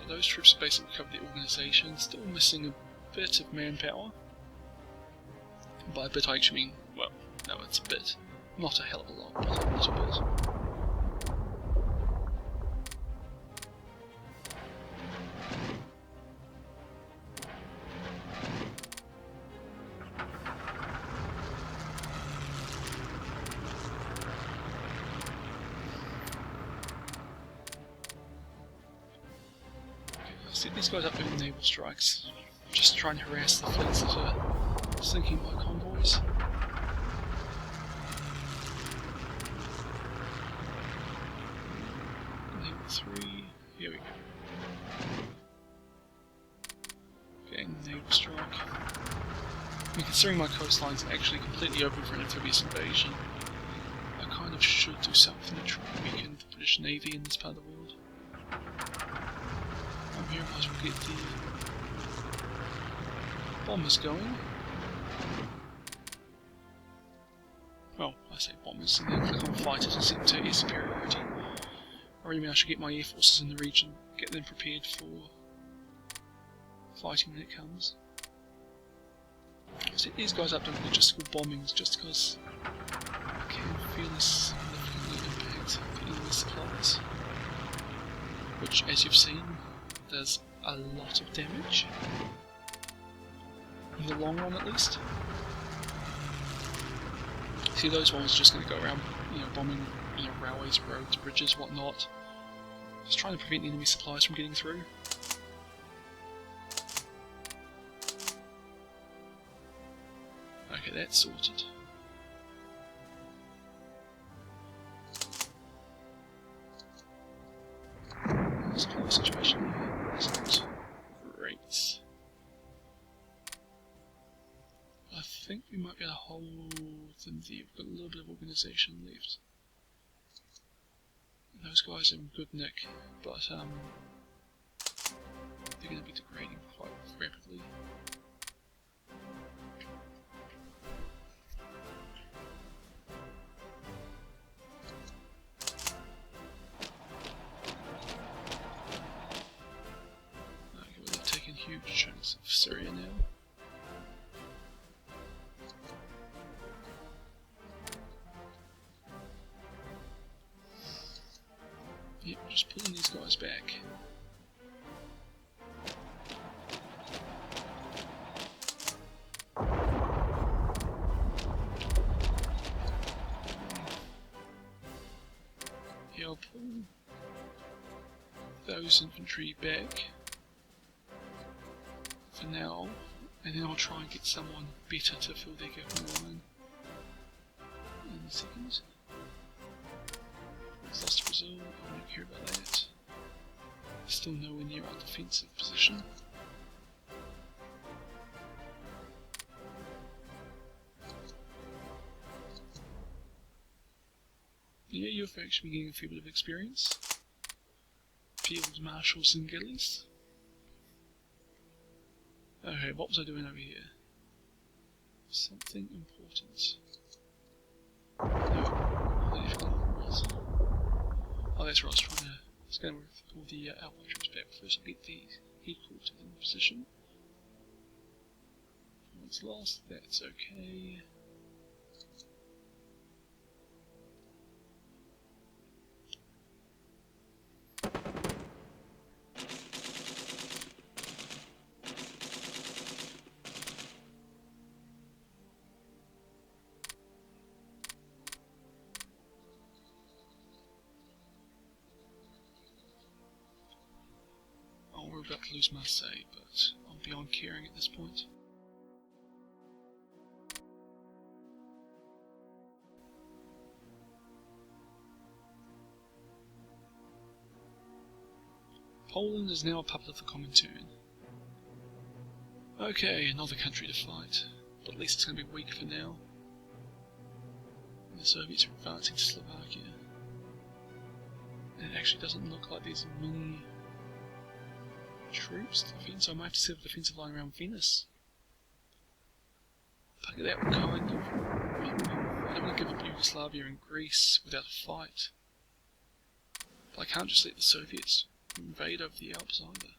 Those troops basically cover the organisation, still missing a bit of manpower. By a bit I actually mean, well, no, it's a bit. Not a hell of a lot, but a little bit. See, these guys up doing naval strikes, just trying to harass the fleets that are sinking by convoys. Naval 3, here we go. Okay, naval strike. I mean, considering my coastline's actually completely open for an amphibious invasion, I kind of should do something to try and weaken the British Navy in this part of the world. Here, might as well get the bombers going. Well, I say bombers, and then click on fighters and set to air superiority. Or even I should get my air forces in the region, get them prepared for fighting when it comes. Set these guys up to logistical bombings just because I can feel this significantly impact the enemy supplies. Which, as you've seen, does a lot of damage. In the long run, at least. See, those ones are just going to go around, bombing, railways, roads, bridges, whatnot. Just trying to prevent the enemy supplies from getting through. Okay, that's sorted. Supply situation isn't great. I think we might be able to hold them there. We've got a little bit of organisation left. And those guys are in good nick, but they're going to be degrading quite rapidly. Huge chunks of Syria now. Yep, just pulling these guys back. Yeah, I'll pull those infantry back for now, and then I'll try and get someone better to fill their gap in the line in a second. Lost Brazil, I don't care about that. Still nowhere near our defensive position. you've actually been getting a fair bit of experience. Field marshals and gillies. Okay, what was I doing over here? Something important. No, oh, that's right, I was going to call the outflanked troops back. First I'll get the headquarters in position. Once lost, that's okay. We're about to lose Marseille, but I'm beyond caring at this point. Poland is now a puppet of the Comintern. Okay, another country to fight, but at least it's going to be weak for now. And the Soviets are advancing to Slovakia. And it actually doesn't look like there's many troops to defend, so I might have to set a defensive line around Venice. But that would kind of... I don't want to give up Yugoslavia and Greece without a fight. But I can't just let the Soviets invade over the Alps either.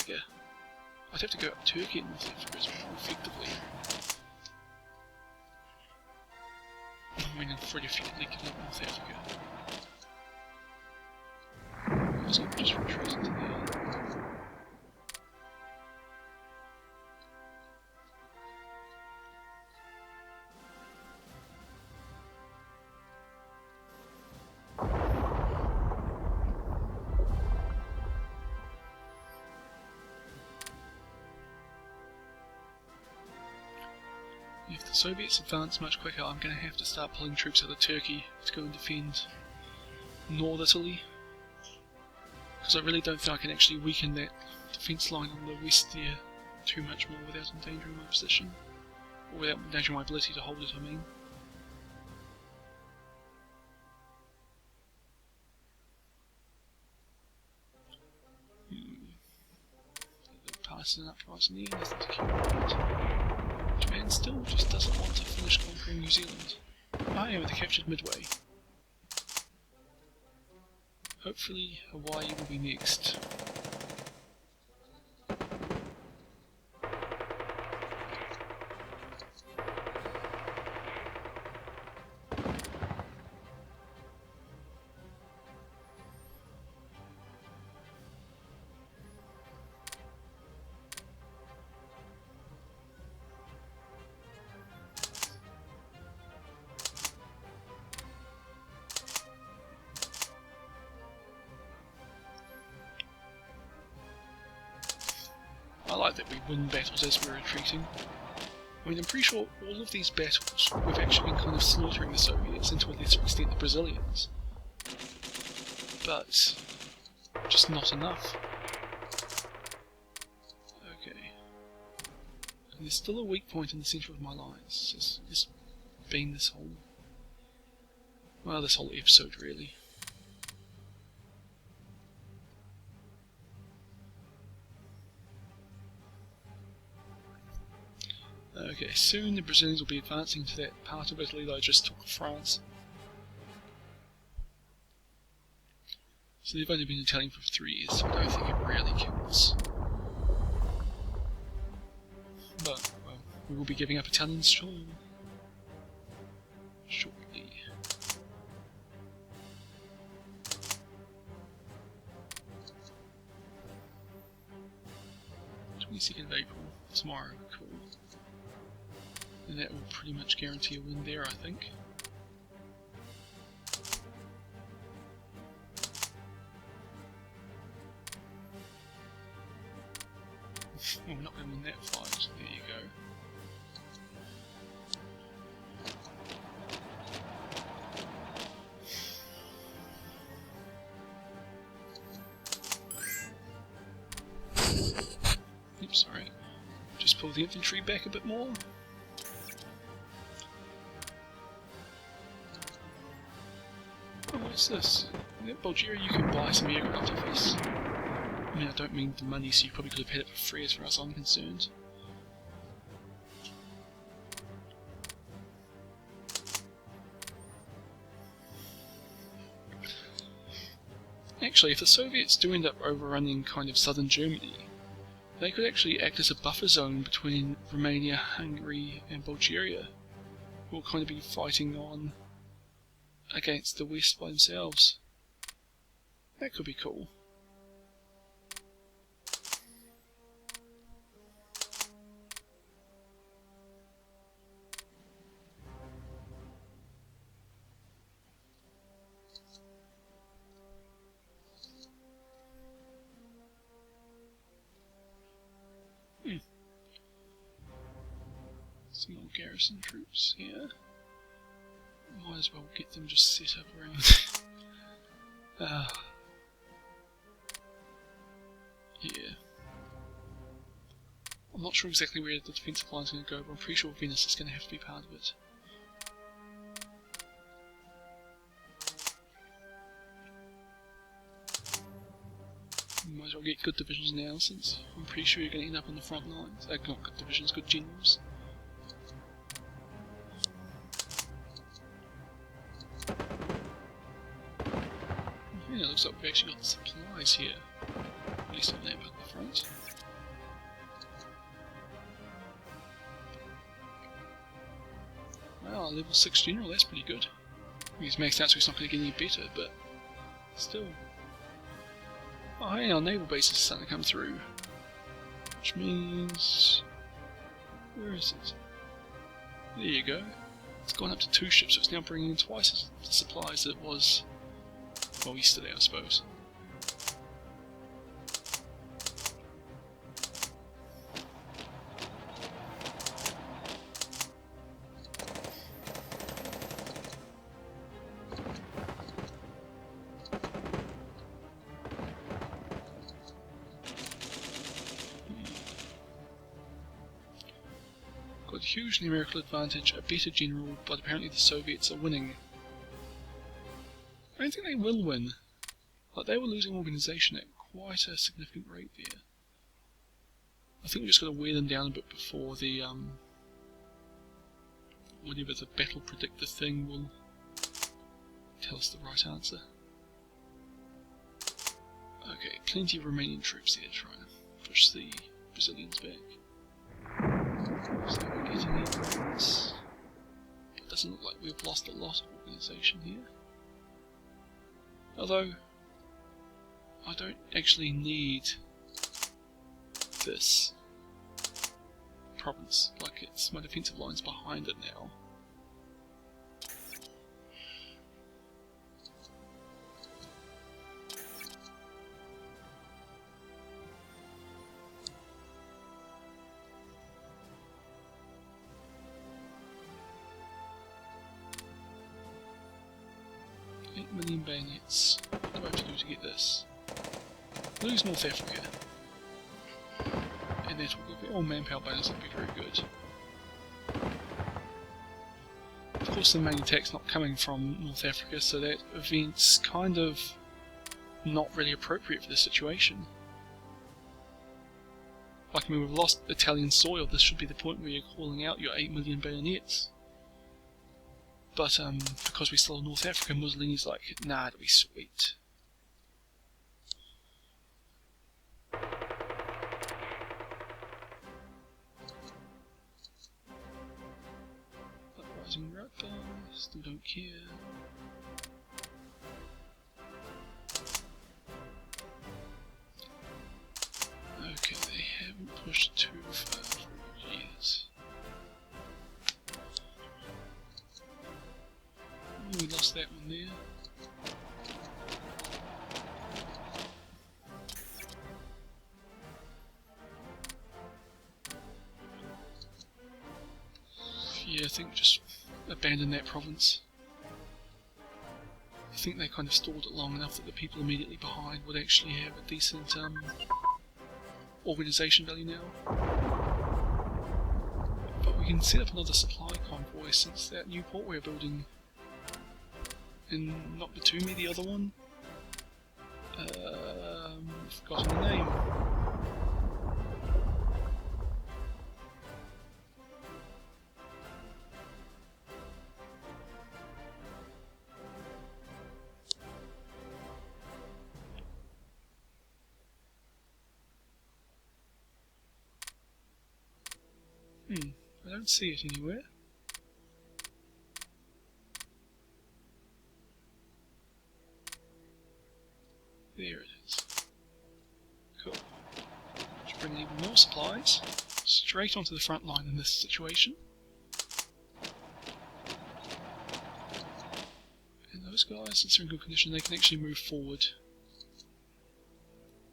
Okay. I'd have to go up Turkey and North Africa as well, effectively. I mean, I'm pretty effectively giving up North Africa. So I'm just retreating to there. If the Soviets advance much quicker, I'm going to have to start pulling troops out of Turkey to go and defend North Italy. Because I really don't think I can actually weaken that defence line on the west there too much more without endangering my position. Or without endangering my ability to hold it, I mean. Pass an uprising there, nothing to keep right. Japan still just doesn't want to finish conquering New Zealand. I am at the captured Midway. Hopefully Hawaii will be next. I like that we win battles as we're retreating. I mean, I'm pretty sure all of these battles we've actually been kind of slaughtering the Soviets, and to a lesser extent the Brazilians. But just not enough. Okay. And there's still a weak point in the centre of my lines. It's been this whole... well, this whole episode really. Okay, soon the Brazilians will be advancing to that part of Italy that I just took of France. So they've only been Italian for 3 years, so I don't think it really counts. But, well, we will be giving up Italian shortly. Shortly. 22nd of April, tomorrow, cool. And that will pretty much guarantee a win there, I think. Well, we're not going to win that fight, there you go. Oops, sorry. Just pull the infantry back a bit more. What's this? In Bulgaria you can buy some aircraft off us. I mean, I don't mean the money, so you probably could have had it for free as far as I'm concerned. Actually, if the Soviets do end up overrunning kind of southern Germany, they could actually act as a buffer zone between Romania, Hungary and Bulgaria, who will kind of be fighting on against the West by themselves. That could be cool. Some more garrison troops here. Might as well get them just set up around. Yeah. I'm not sure exactly where the defensive line is going to go, but I'm pretty sure Venice is going to have to be part of it. Might as well get good divisions now, since I'm pretty sure you're going to end up on the front lines. Not good divisions, good generals. Yeah, it looks like we've actually got supplies here. At least on that part of the front. Wow, level 6 general, that's pretty good. He's maxed out so he's not going to get any better, but still. Oh hey, our naval base is starting to come through. Which means... where is it? There you go. It's gone up to 2 ships, so it's now bringing in twice as the supplies that it was, well, yesterday I suppose. Got a huge numerical advantage, a better general, but apparently the Soviets are winning. I don't think they will win. Like, they were losing organisation at quite a significant rate there. I think we just got to wear them down a bit before the whatever the battle predictor thing will tell us the right answer. Okay, plenty of Romanian troops there trying to push the Brazilians back. So we're getting influence. It doesn't look like we've lost a lot of organisation here. Although, I don't actually need this province. Like, it's my defensive line's behind it now. Million bayonets. What do I have to do to get this? Lose North Africa. And that will give all manpower bonus, that'll be very good. Of course the main attack's not coming from North Africa, so that event's kind of not really appropriate for this situation. Like, I mean, we've lost Italian soil, this should be the point where you're calling out your 8 million bayonets. But because we still have North Africa, Mussolini's like, nah, it'll be sweet. Uprising Rutger, still don't care. Okay, they haven't pushed too far for years. We lost that one there. Yeah, I think just abandon that province. I think they kind of stalled it long enough that the people immediately behind would actually have a decent organisation value now. But we can set up another supply convoy since that new port we're building and not Batumi, the other one. Forgotten the name. I don't see it anywhere. There it is. Cool. Let's bring in even more supplies. Straight onto the front line in this situation. And those guys, since they're in good condition, they can actually move forward.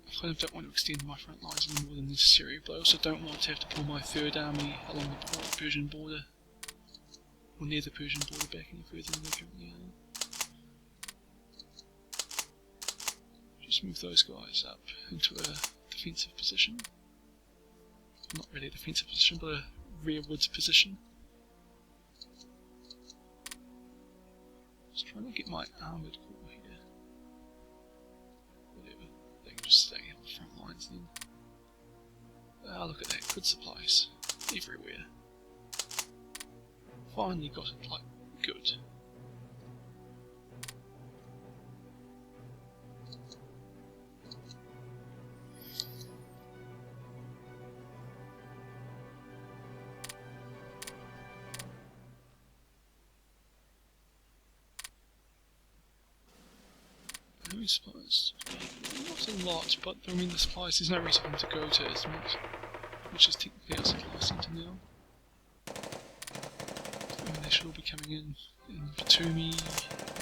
I kind of don't want to extend my front lines any more than necessary, but I also don't want to have to pull my third army along the Persian border, or near the Persian border, back any further than they currently are. Just move those guys up into a defensive position. Not really a defensive position, but a rearwards position. Just trying to get my armoured corps here. Whatever, they can just stay on the front lines then. Ah, look at that, good supplies everywhere. Finally got it, like, good. Supplies. Not a lot, but I mean the supplies, there's no reason for them to go to Esmond, which is technically our supply centre now. I mean, they should all be coming in Batumi.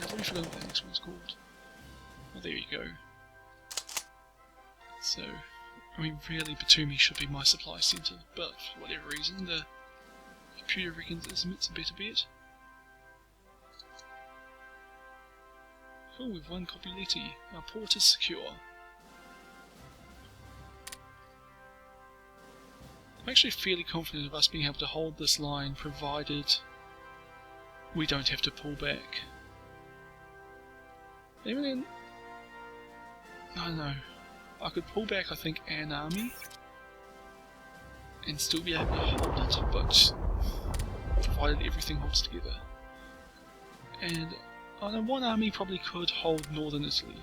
I've already forgotten what the next one's called. Well, there you go. So, I mean, really Batumi should be my supply centre, but for whatever reason, the computer reckons Esmond's a better bet. Cool, we've won Copuleti. Our port is secure. I'm actually fairly confident of us being able to hold this line, provided we don't have to pull back. Even then, I don't know. I could pull back, I think, an army and still be able to hold it, but provided everything holds together. And I know one army probably could hold northern Italy.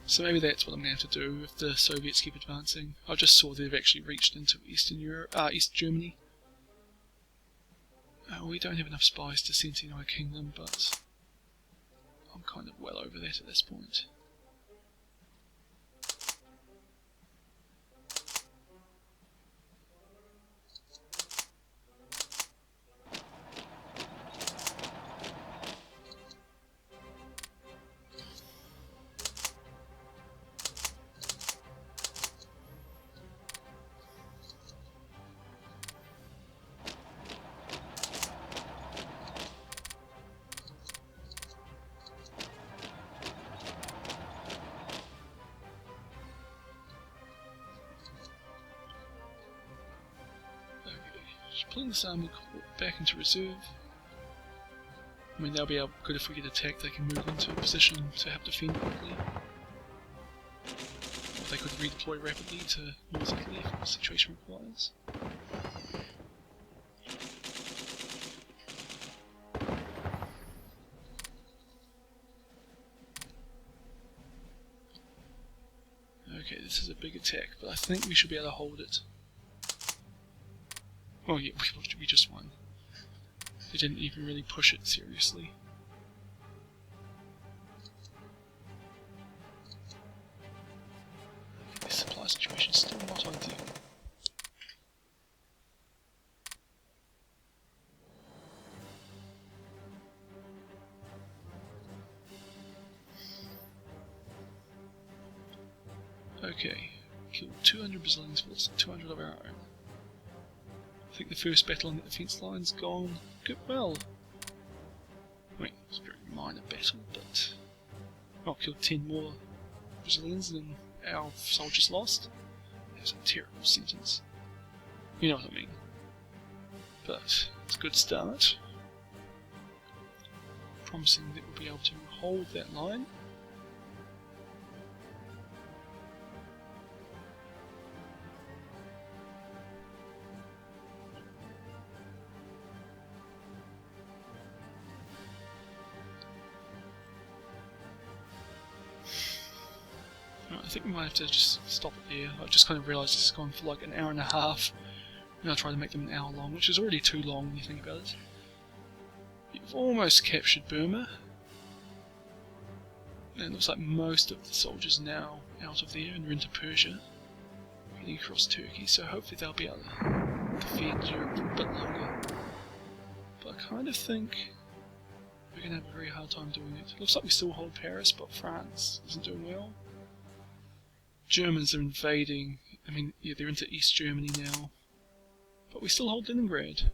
So maybe that's what I'm going to have to do if the Soviets keep advancing. I just saw they've actually reached into East Germany. We don't have enough spies to send to the United Kingdom, but I'm kind of well over that at this point. Pulling this army back into reserve. I mean, they'll be good if we get attacked, they can move into a position to help defend quickly. Or they could redeploy rapidly to North Italy if the situation requires. Okay, this is a big attack, but I think we should be able to hold it. Oh yeah, we just won. They didn't even really push it seriously. The supply situation is still not ideal. Okay, killed 200 Brazilians, lost 200 of our own. I think the first battle on the defence line's gone well. I mean, it's a very minor battle, but I killed 10 more Brazilians than our soldiers lost. That's a terrible sentence. You know what I mean. But it's a good start. promising that we'll be able to hold that line. I think we might have to just stop it there. I've just kind of realised this has gone for like an hour and a half. I'm going to try to make them an hour long, which is already too long when you think about it. You've almost captured Burma. And it looks like most of the soldiers are now out of there and are into Persia, heading across Turkey, so hopefully they'll be able to defend Europe for a bit longer. But I kind of think we're going to have a very hard time doing it. Looks like we still hold Paris, but France isn't doing well. Germans are invading, yeah, they're into East Germany now, but we still hold Leningrad.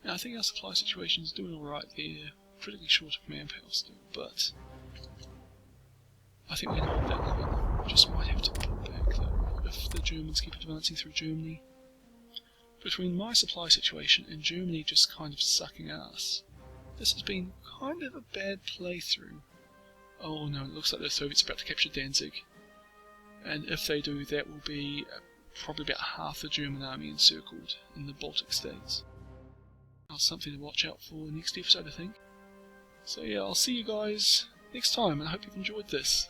Now I think our supply situation is doing alright there, critically short of manpower still, but I think we can hold that line. We just might have to pull back though, if the Germans keep advancing through Germany. Between my supply situation and Germany just kind of sucking ass, this has been kind of a bad playthrough. Oh no, it looks like the Soviets are about to capture Danzig. And if they do, that will be probably about half the German army encircled in the Baltic states. That's something to watch out for next episode, I think. So yeah, I'll see you guys next time, and I hope you've enjoyed this.